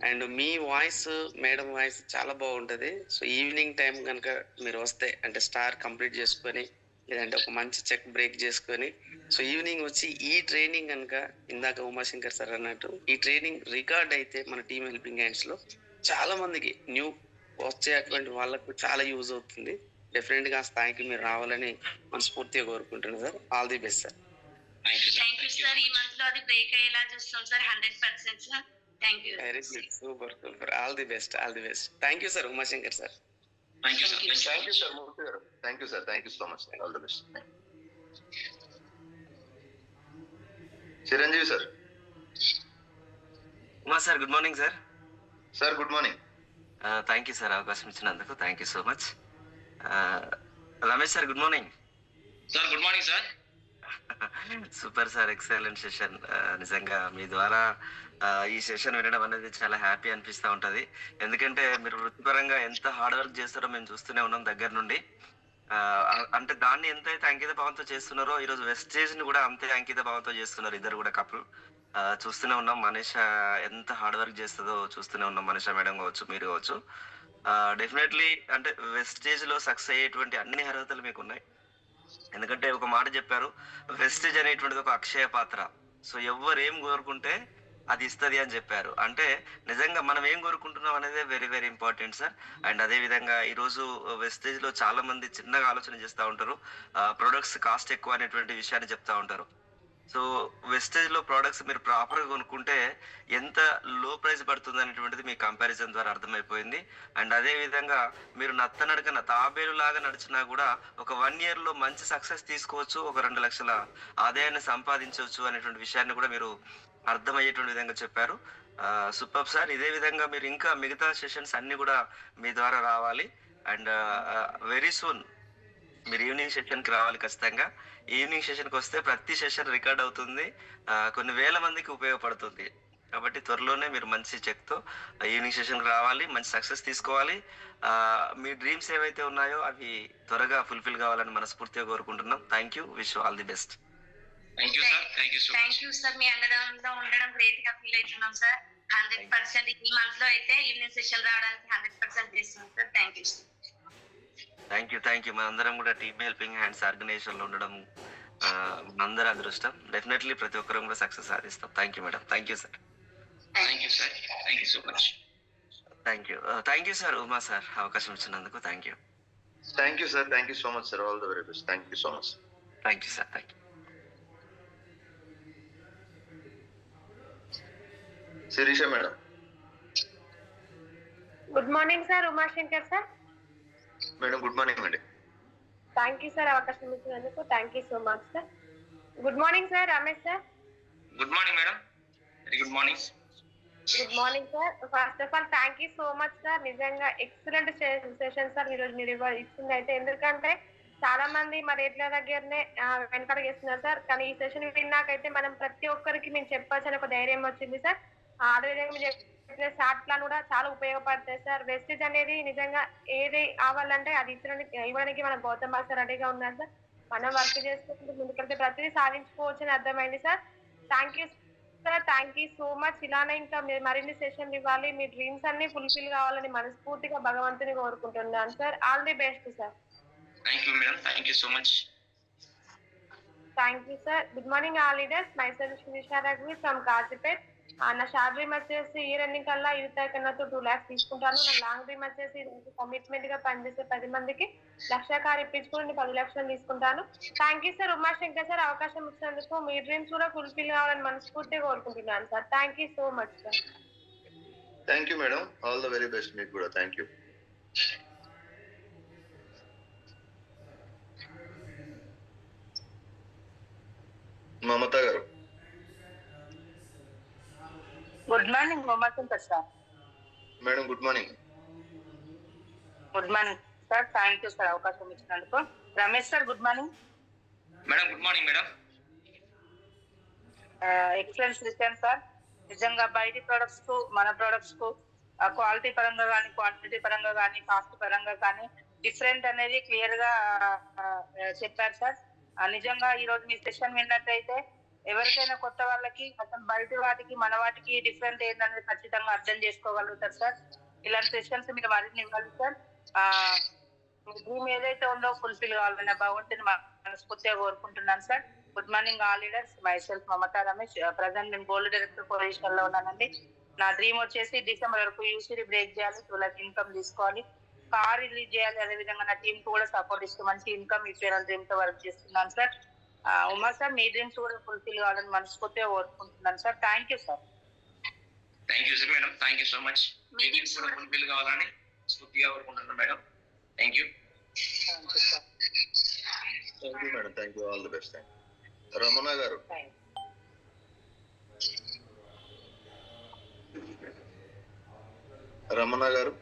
And me voice, madam voice చాలా బాగుంటుంది. సో ఈవినింగ్ టైం కనుక మీరు వస్తే అంటే స్టార్ కంప్లీట్ చేసుకొని లేదంటే ఒక మంచి చెక్ బ్రేక్ చేసుకొని సో ఈవినింగ్ వచ్చి ఈ ట్రైనింగ్ కనుక ఇందాక ఉమాశంకర్ సార్ అన్నట్టు ఈ ట్రైనింగ్ రికార్డ్ అయితే మన టీమ్ హెల్పింగ్ హ్యాండ్స్లో చాలా మందికి న్యూ వచ్చేటువంటి వాళ్ళకు చాలా యూజ్ అవుతుంది. డెఫినెట్గా ఆ స్థాయికి మీరు రావాలని మనస్ఫూర్తిగా కోరుకుంటున్నాను sir. All the best sir. Thank you sir. ఈ మంత్ లో అది బ్రేక్ అయ్యేలా చూస్తాం sir. 100% sir. Thank you. Very good, super. All the best. Thank you sir Umashankar sir. Thank you sir Murthy garu. Thank you so much. All the best. Chiranjeevi sir. Uma sir good morning sir. Sir good morning. Thank you sir, అవకాశం ఇచ్చినందుకు thank you so much. Ramesh sir good morning. Sir good morning sir. Super sir, excellent session. నిజంగా మీ ద్వారా ఈ session వినడం అనేది చాలా happy అనిపిస్తూ ఉంటుంది. ఎందుకంటే మీరు వృత్తిపరంగా ఎంత హార్డ్ వర్క్ చేస్తారో మేము చూస్తూనే ఉన్నాం దగ్గర నుండి. అంటే దాన్ని ఎంతైతే అంకిత భావంతో చేస్తున్నారో ఈరోజు వెస్టేజ్ ని కూడా అంతే అంకిత భావంతో చేస్తున్నారు ఇద్దరు కూడా కపుల్. చూస్తూనే ఉన్నాం మనీష ఎంత హార్డ్ వర్క్ చేస్తుందో చూస్తూనే ఉన్నాం. మనీష మేడం కావచ్చు, మీరు కావచ్చు. డెఫినెట్లీ అంటే వెస్టేజ్ లో సక్సెస్ అయ్యేటువంటి అన్ని అర్హతలు మీకు ఉన్నాయి. ఎందుకంటే ఒక మాట చెప్పారు, వెస్టేజ్ అనేటువంటిది ఒక అక్షయ పాత్ర. సో ఎవరు ఏం కోరుకుంటే అది ఇస్తుంది అని చెప్పారు. అంటే నిజంగా మనం ఏం కోరుకుంటున్నాం అనేది very very important sir. And అదే విధంగా ఈరోజు వెస్టేజ్ లో చాలా మంది చిన్నగా ఆలోచన చేస్తూ ఉంటారు, ప్రొడక్ట్స్ కాస్ట్ ఎక్కువ అనేటువంటి విషయాన్ని చెప్తా ఉంటారు. సో వెస్టేజ్లో ప్రోడక్ట్స్ మీరు ప్రాపర్గా కొనుక్కుంటే ఎంత లో ప్రైస్ పడుతుంది అనేటువంటిది మీ కంపారిజన్ ద్వారా అర్థమైపోయింది. అండ్ అదేవిధంగా మీరు నత్తనడకన తాబేలు లాగా నడిచినా కూడా ఒక 1 yearలో మంచి సక్సెస్ తీసుకోవచ్చు, ఒక 2 లక్షల ఆదాయాన్ని సంపాదించవచ్చు అనేటువంటి విషయాన్ని కూడా మీరు అర్థమయ్యేటువంటి విధంగా చెప్పారు. Super sir. ఇదే విధంగా మీరు ఇంకా మిగతా సెషన్స్ అన్ని కూడా మీ ద్వారా రావాలి. అండ్ వెరీ సూన్ మీరు ఈవినింగ్ సెషన్కి రావాలి ఖచ్చితంగా. ఈవినింగ్ సెషన్కి వస్తే ప్రతి సెషన్ రికార్డ్ అవుతుంది, కొన్ని వేల మందికి ఉపయోగపడుతుంది. కాబట్టి త్వరలోనే మీరు మంచి చెక్తో ఈవినింగ్ సెషన్కి రావాలి, మంచి సక్సెస్ తీసుకోవాలి. మీ డ్రీమ్స్ ఏవైతే ఉన్నాయో అవి త్వరగా ఫుల్ఫిల్ కావాలని మనస్ఫూర్తిగా కోరుకుంటున్నాం. Thank you. Wish all the best. Thank you sir. Thank you sir. మీ అండదంలో ఉండడం గ్రేట్ గా ఫీల్ అవుతున్నాం సార్. 100% ఈ మంత్ లో అయితే ఈవినింగ్ సెషన్ రావడానికి 100% చేస్తున్నాం sir. Thank you. Thank you. మనందరం కూడా టీమ్ హెల్పింగ్ హ్యాండ్స్ ఆర్గనైజేషన్ లో ఉండడం మనందరి అదృష్టం. డెఫినెట్లీ ప్రతి ఒక్కరం కూడా సక్సెస్ సాధిస్తాం. Thank you madam. Thank you sir. Thank you sir. Thank you so much. Thank you sir. Uma sir అవకాశం ఇచ్చినందుకు thank you. Thank you sir. Thank you so much sir. All the very best. Thank you so much. Thank you sir. Thank you. Sirisha madam. Good morning sir. Umashankar sir. Madam good morning అండి. Thank you sir అవకాశం ఇచ్చినందుకు. Thank you so much sir. Good morning sir. Ramesh sir. Good morning madam. Very good morning. Good morning sir. First of all thank you so much sir. నిజంగా excellent session sir ఈరోజు మీరు ఇచ్చింది అయితే. ఎందుకంటే చాలా మంది మా రేట్ల దగ్గరనే వెనకడుగేస్తున్నారు సార్. కానీ ఈ సెషన్ విన్నాకైతే మనం ప్రతి ఒక్కరికి మేము చెప్పాల్సిన ఒక ధైర్యం వచ్చింది సార్. అదేవిధంగా మీరు చెప్పిన షార్ట్ ప్లాన్ కూడా చాలా ఉపయోగపడతాయి సార్. వెస్టేజ్ అనేది నిజంగా ఏది కావాలంటే అది ఇవ్వడానికి మన గౌతమ్ బాబు సార్ రెడీగా ఉన్నారు సార్. మనం వర్క్ చేసుకుంటూ ముందుకెళ్తే ప్రతిదీ సాధించుకోవచ్చు అని అర్థమైంది sir. Thank you sir. Thank you so much. ఇలానే ఇంకా మీరు మరిన్ని సెషన్లు ఇవ్వాలి, మీ డ్రీమ్స్ అన్ని ఫుల్ఫిల్ కావాలని మనస్ఫూర్తిగా భగవంతుని కోరుకుంటున్నాను sir. All the best sir. Thank you madam. Thank you so much. Thank you sir. Good morning all leaders. Myself Sirisha రఘువి ఫ్రమ్ కాజీపేట్. నా షార్ట్ డ్రీమ్ వచ్చేసి ఈ రన్నింగ్ కల్లా యూత్ కన్నాతో 2 lakhs తీసుకుంటాను. నా లాంగ్ డ్రీమ్ వచ్చేసి కమిట్మెంట్ గా పనిచేసే 10 మందికి 1,00,000 కార్ ఇప్పించుకుని 10 లక్షలు తీసుకుంటాను. Thank you sir. Umashankar sir అవకాశం ఇచ్చినందుకు. మీ డ్రీమ్స్ కూడా ఫుల్ఫిల్ కావాలని మనస్ఫూర్తిగా కోరుకుంటున్నాను sir. Thank you so much sir. Thank you madam. All the very best మీకు కూడా. Thank you. Mamata garu. Good morning Umashankar sir. Madam good morning. Good morning sir. Thank you sir అవకాశం ఇచ్చినందుకు. Ramesh sir good morning. Madam good morning madam. Excellent session sir. నిజంగా బయటి products కు మన products కు quality పరంగా కానీ, క్వాంటిటీ పరంగా కానీ, కాస్ట్ పరంగా కానీ డిఫరెంట్ అనేది క్లియర్ గా చెప్పారు సార్. నిజంగా ఈ రోజు మీ సెషన్ విన్నట్టయితే ఎవరికైనా కొత్త వాళ్ళకి అసలు బయట వాటికి మన వాటికి డిఫరెంట్ ఏంటనేది ఖచ్చితంగా అర్థం చేసుకోగలుగుతారు సార్. ఇలాంటి సెషన్స్ మీరు మరిన్ని ఇవ్వాలి సార్. మీ డ్రీమ్ ఏదైతే ఉందో ఫుల్ఫిల్ కావాలన్న భగవంతుని మనస్ఫూర్తిగా కోరుకుంటున్నాను sir. Good morning all leaders. My self Mamata Ramesh. Present నేను గోల్డ్ డైరెక్టర్ పొజిషన్ లో ఉన్నానండి. నా డ్రీమ్ వచ్చేసి డిసెంబర్ వరకు యూసీడీ బ్రేక్ చేయాలి, 2 lakhs ఇన్కమ్ తీసుకోవాలి, కార్ రిలీజ్ చేయాలి. అదేవిధంగా నా టీమ్ కూడా సపోర్ట్ ఇస్తూ మంచి ఇన్కమ్ ఇచ్చేయాలని డ్రీమ్ తో వర్క్ చేస్తున్నాను సార్. ఉమా సార్ మీ డ్రీమ్స్ కూడా ఫుల్ఫిల్ కావాలని మనస్ఫూర్తిగా కోరుకుంటున్నాను sir. Thank you sir. Thank you sir madam. Thank you so much. Me dreams కూడా ఫుల్ఫిల్ కావాలని స్ఫూర్తిగా కోరుకుంటున్నాను madam. Thank you. Thank you madam. Thank you. All the best. Ramana గారు. రమణ గారు.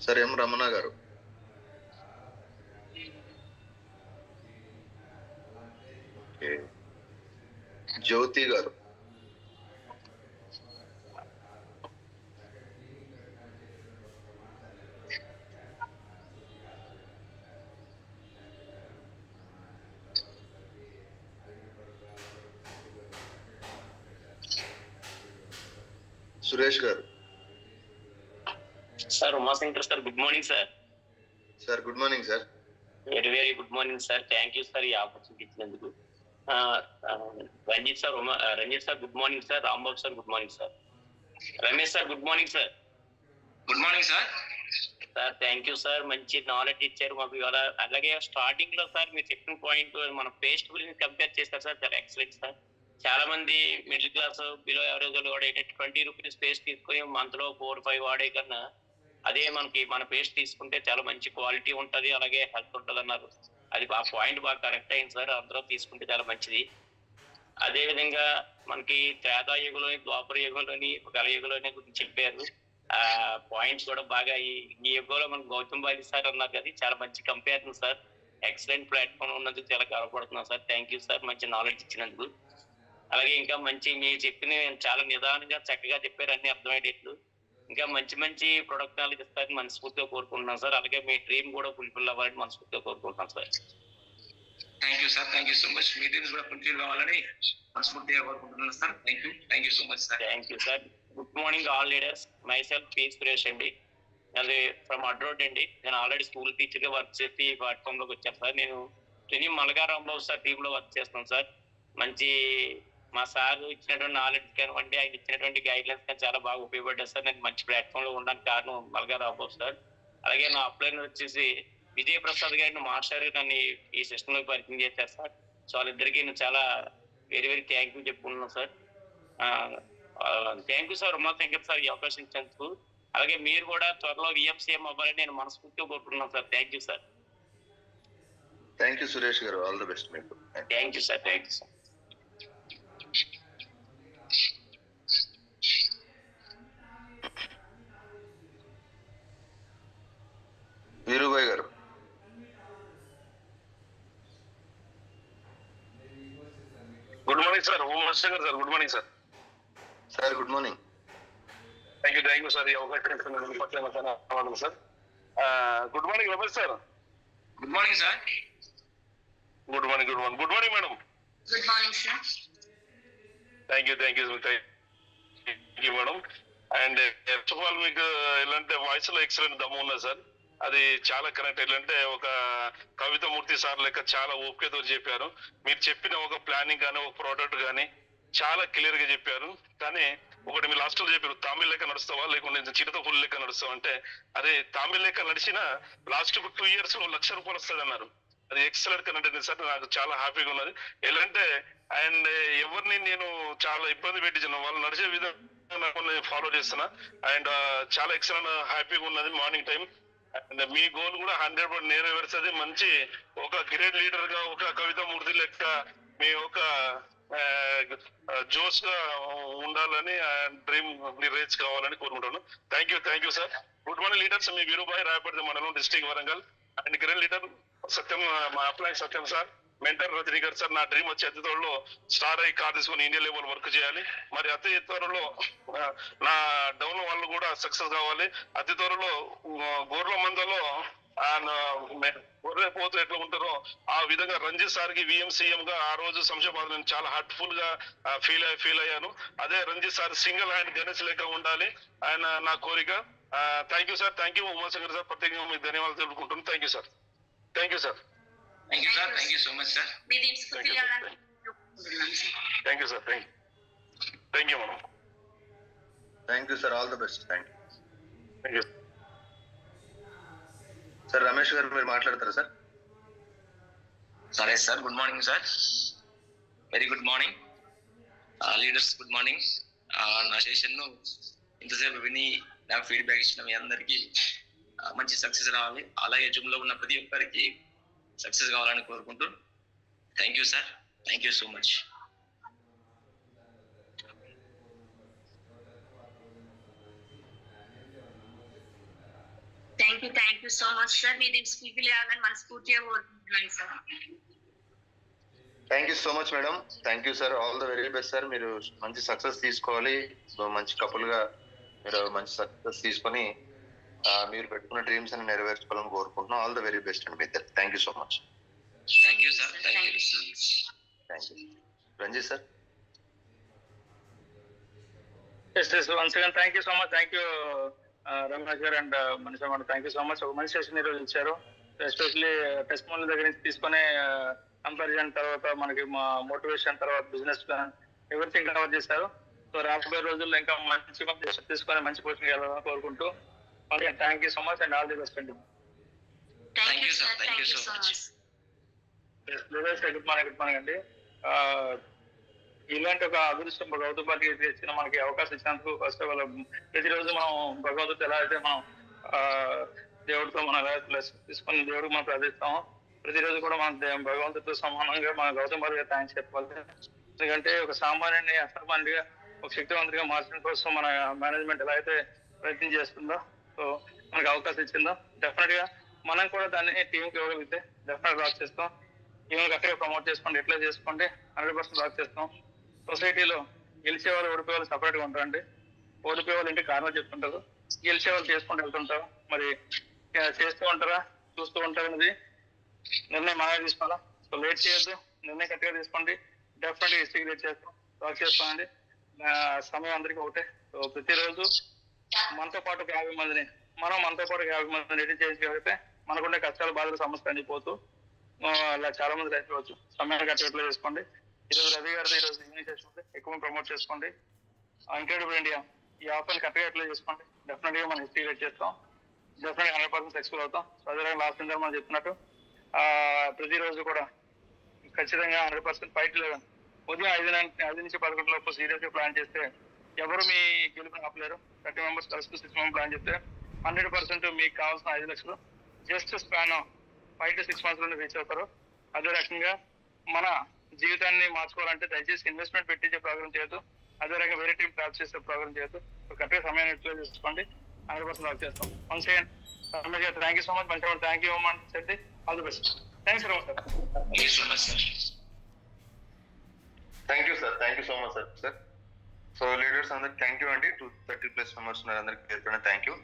సరే ఎం రమణ గారు. జ్యోతి గారు. సురేష్ గారు. Sir Umashankar sir good morning sir. Sir good morning sir. Very good morning sir. Thank you sir ఈ ఆపర్చునిటీ ఇచ్చినందుకు. Ranjith sir good morning sir. Rambabu sir good morning sir. Ramesh sir good morning sir. Good morning sir. Sir thank you sir, మంచి knowledge ఇచ్చారు మాకు ఇవాళ. అలాగే starting లో sir మీరు చెప్పిన పాయింట్ మన పేస్ట్ గురించి కంపేర్ చేస్తారు సార్, చాలా ఎక్సలెంట్ సార్. చాలా మంది మిడిల్ క్లాస్ బిలో యావరేజ్ వాళ్ళు కూడా 20 రూపీస్ పేస్ట్ తీసుకుని మంత్ లో 4-5 వాడే కన్నా అదే మనకి మన పేస్ట్ తీసుకుంటే చాలా మంచి క్వాలిటీ ఉంటది, అలాగే హెల్త్ ఉంటది అన్నారు. అది ఆ పాయింట్ బాగా కరెక్ట్ అయింది సార్, అందరూ తీసుకుంటే చాలా మంచిది. అదే విధంగా మనకి త్రేతా యుగంలోని, ద్వాపర యుగంలోని, గల యుగంలోని గురించి చెప్పారు. ఆ పాయింట్స్ కూడా బాగా ఈ యుగంలో మనకు గౌతమ్ బాలి సార్ అన్నారు కదా, చాలా మంచి కంపారిజన్ సార్. ఎక్సలెంట్ ప్లాట్ఫామ్ ఉన్నందుకు చాలా గర్వపడుతున్నాం సార్. థ్యాంక్ యూ సార్, మంచి నాలెడ్జ్ ఇచ్చినందుకు. అలాగే ఇంకా మంచి మీరు చెప్పిన చాలా నిదానంగా చక్కగా చెప్పారు, అన్ని అర్థమయ్యేటట్లు. ఇంకా మంచి మంచి ప్రొడక్ట్ నాలెడ్జ్ ఇస్తారని మనస్ఫూర్తిగా కోరుకుంటున్నాం సార్. అలాగే మీ డ్రీమ్ కూడా ఫుల్ఫిల్ అవ్వాలని మనస్ఫూర్తిగా కోరుకుంటున్నాం sir. Thank you sir, thank you so much. Me dreams కూడా ఫుల్ఫిల్ కావాలని మనస్ఫూర్తిగా కోరుకుంటున్నాను sir. Thank you so much sir. Thank you sir. Good morning all leaders. My self P Suresh అండి, అది ఫ్రమ్ అడ్రోడ్ అండి. నేను ఆల్రెడీ స్కూల్ టీచర్ గా work చేసి ఈ ప్లాట్ఫామ్ లోకి వచ్చాను సార్. నేను మలగారాంబాబు సార్ టీమ్ లో వర్క్ చేస్తున్నాను సార్. మంచి మా సార్ ఇచ్చినటువంటి నాలెడ్జ్ కానివ్వండి, ఆయన ఇచ్చినటువంటి గైడ్ లైన్స్ కానీ చాలా బాగా ఉపయోగపడ్డారు సార్. నేను మంచి ప్లాట్ఫామ్ లో ఉండడానికి కారణం మలగారాంబాబు సార్. అలాగే నా అప్లైన్ వచ్చేసి విజయ్ ప్రసాద్ గారిని మాస్టర్ నన్ను ఈ సిస్టమ్ లో పరిచయం చేశారు సార్. సో వాళ్ళిద్దరికి నేను చాలా వెరీ వెరీ థ్యాంక్ యూ చెప్పుకున్నాను sir. Thank you sir, Umashankar sir ఈ అవకాశం ఇచ్చినందుకు. అలాగే మీరు కూడా త్వరలో విఎంసీఎం అవ్వాలని నేను మనస్ఫూర్తిగా కోరుకుంటున్నాను sir. Thank you sir. Thank you Suresh garu, all the best మీకు. Thank you sir, thank you sir. Veerubai garu. Good morning sir, Umashankar sir. Good morning sir. Sir good morning. Thank you sir, ఈ అవకాశం sir. Good morning Ramesh sir. Good morning sir. Good morning madam. Good morning sir. Thank you madam. And first of all మీకు ఎలాంటి voice లో excellent దమ్ము ఉన్నది sir. అది చాలా correct. ఏంటంటే ఒక కవితమూర్తి సార్ లెక్క చాలా ఓపికతో చెప్పారు. మీరు చెప్పిన ఒక ప్లానింగ్ కానీ ఒక ప్రోడక్ట్ కానీ చాలా క్లియర్ గా చెప్పారు. కానీ ఒకటి మీరు లాస్ట్ లో చెప్పారు, తామిల్ లెక్క నడుస్తావా లేకుంటే చిరుత పుల్లి లెక్క నడుస్తావా అంటే, అదే తామిల్ లెక్క నడిచిన లాస్ట్ 2 years లో 1,00,000 రూపాయలు వస్తుంది అన్నారు. అది ఎక్సలెంట్ కరెక్ట్ సార్. నాకు చాలా హ్యాపీగా ఉన్నది. ఎలాంటే అండ్ ఎవరిని నేను చాలా ఇబ్బంది పెట్టించాను, వాళ్ళు నడిచే విధానం ఫాలో చేస్తున్నా. అండ్ చాలా ఎక్సలెంట్ హ్యాపీగా ఉన్నది morning time. And me goal కూడా 100% నెరవేరుస్తుంది. మంచి ఒక గ్రేట్ లీడర్ గా, ఒక కవితామూర్తి లెక్క మీ ఒక జోష్ గా ఉండాలని, డ్రీమ్ రీచ్ కావాలని కోరుకుంటాను. Thank you sir. Good morning leaders. మీ వీరుబాయ్, రాయపర్తి మండలం, district Warangal. And great leader Satyam, మా upline Satyam sir. Mentor Rajani garu sir. నా డ్రీమ్ వచ్చి అతి త్వరలో స్టార్ అయ్యి కార్ తీసుకొని ఇండియా లెవెల్ వర్క్ చేయాలి. మరి అతి త్వరలో నా డౌన్ వాళ్ళు కూడా సక్సెస్ కావాలి. అతి త్వరలో గోర్ల మందలో గొర్రె పోతూ ఎట్లా ఉంటారో ఆ విధంగా రంజిత్ సార్ కి విఎంసీఎం గా ఆ రోజు శంషాబాద్ నేను చాలా హార్ట్ఫుల్ గా ఫీల్ అయ్యాను. అదే Ranjith sir single hand Ganesh లెక్క ఉండాలి ఆయన నా కోరిక. Thank you sir. Thank you Umashankar sir. ప్రత్యేకంగా మీకు ధన్యవాదాలు తెలుపుకుంటున్నాను. Thank you sir. Thank you sir. Thank you so much sir. Thank you sir. Thank you madam. Thank you sir, all the best. Thank you sir. Ramesh గారు మీరు మాట్లాడతారా sir? సరే sir. Good morning sir. Very good morning leaders. Good morning. నా session ను ఇంతసేపు విని నాకు feedback ఇచ్చిన మీ అందరికీ మంచి సక్సెస్ రావాలి. అలాగే జూమ్ లో ఉన్న ప్రతి ఒక్కరికి సక్సెస్ కావాలని కోరుకుంటూ thank you sir. Thank you so much. Thank you so much sir. మీరు స్పీకర్ కావాలని మనస్ఫూర్తిగా కోరుకుంటున్నాను sir. Thank you so much madam. Thank you sir, all the very best sir. మీరు మంచి సక్సెస్ తీసుకోవాలి. మంచి కపుల్ గా మీరు మంచి సక్సెస్ తీసుకొని మీరు పెట్టుకున్న డ్రీమ్స్ అని నెరవేర్చుకోవాలని కోరుకుంటున్నాం. ఆల్ ద వెరీ బెస్ట్ అండి మీ ఇద్దరు. Thank you so much. Thank you sir. Thank you. Ranjith sir. once again thank you so much. Thank you Ramesh garu and Manisha madam. Thank you so much. ఒక మంచి session ఈరోజు ఇచ్చారు. Especially testimonial దగ్గర నుంచి తీసుకునే కంపారిజన్ తర్వాత మనకి motivation తర్వాత బిజినెస్ ప్లాన్ ఎవ్రీథింగ్ కవర్ చేశారు. సో రాబోయే రోజుల్లో ఇంకా మంచి తీసుకొని మంచి పొజిషన్ వెళ్ళాలని కోరుకుంటూ thank you so much and all the best అండి. Thank you sir, thank you so much. Good morning అండి. ఇలాంటి ఒక అదృష్టం భగవద్గీత ఇచ్చిన మనకి అవకాశం ఇచ్చినందుకు ఫస్ట్ ఆఫ్ ఆల్ ప్రతిరోజు మనం భగవంతుడు ఎలా అయితే మనం దేవుడితో మనం ఎలా తీసుకుని దేవుడికి మనం ప్రార్థిస్తామో ప్రతిరోజు కూడా మనం భగవంతుడితో సమానంగా మన గౌతమ్ గారికి థ్యాంక్స్ చెప్పాలి. ఎందుకంటే ఒక సామాన్యుని అసామాన్యుడిగా ఒక శక్తివంతుడిగా మార్చడం కోసం మన మేనేజ్మెంట్ ఎలా అయితే ప్రయత్నం చేస్తుందో, సో మనకు అవకాశం ఇచ్చిందో డెఫినెట్ గా మనం కూడా దాన్ని టీంకి ఇవ్వగలిగితే డెఫినెట్ వర్క్ చేస్తాం. ఈవెన్ కరెక్ట్గా ప్రమోట్ చేసుకోండి, ఎట్లా చేసుకోండి 100% వర్క్ చేస్తాం. సొసైటీలో గెలిచే వాళ్ళు ఓడిపోయే వాళ్ళు సపరేట్గా ఉంటారండి. ఓడిపోయే వాళ్ళు ఇంటికి కారణాలు చెప్తుంటారు, గెలిచే వాళ్ళు చేసుకుంటూ వెళ్తుంటారు. మరి చేస్తూ ఉంటారా చూస్తూ ఉంటారు అనేది నిర్ణయం మనమే తీసుకోవాలా. సో లేట్ చేయొద్దు, నిర్ణయం కరెక్ట్గా తీసుకోండి. డెఫినెట్గా హిస్టరీ లేట్ చేస్తాం, వర్క్ చేస్తామండి. సమయం అందరికీ ఒకటే. సో ప్రతిరోజు మనతో పాటు 50 మందిని రెడీ చేయగలిగితే మనకుండే కష్టాలు బాధలు సమస్యలు అనిపోతూ అలా చాలా మంది రైతులు సమయాన్ని కట్టేట్లా చేసుకోండి. ఈరోజు రవి గారితో ఈరోజు ఈవినింగ్ చేసుకోండి, ఎక్కువ ప్రమోట్ చేసుకోండి. ఇంక్రెడిబుల్ ఇండియా ఈ ఆఫర్ని కరెక్ట్గా ఎట్లా చేసుకోండి. డెఫినెట్గా మనం హిస్టరీ రేట్ చేస్తాం, డెఫినెట్గా 100% సక్సెస్ఫుల్ అవుతాం. సో అదే లాస్ట్ టైం మనం చెప్తున్నట్టు ప్రతిరోజు కూడా ఖచ్చితంగా 100% ఫైట్ ఉదయం 5 నుంచి 11 లోపు సీరియస్గా ప్లాన్ చేస్తే ఎవరు మీ గెలుపుని ఆపలేరు. 30 మెంబర్స్ కలిసి 6 మంత్స్ ప్లాన్ చేస్తే 100% మీకు కావాల్సిన 5 లక్షలు జస్ట్ స్పాన్ 5 to 6 months లోనే రీచ్ అవుతారు. అదే రకంగా మన జీవితాన్ని మార్చుకోవాలంటే దయచేసి ఇన్వెస్ట్మెంట్ పెట్టించే ప్రోగ్రామ్ చేయొద్దు. అదే రకంగా వేరే టీం ట్రాప్ చేసే ప్రోగ్రామ్ చేయొద్దు. కరెక్ట్గా సమయాన్ని ఎట్లా చేసుకోండి, 100% వర్క్ చేస్తాం. Once again Ramesh garu thank you so much. మంచి thank you Setti, all the best. Thanks Ramesh sir. Thank you sir, thank you so much sir. So leaders అందరికి థ్యాంక్ యూ అండి. 230+ మెంబర్స్ ఉన్నారు, అందరికి థ్యాంక్ యూ.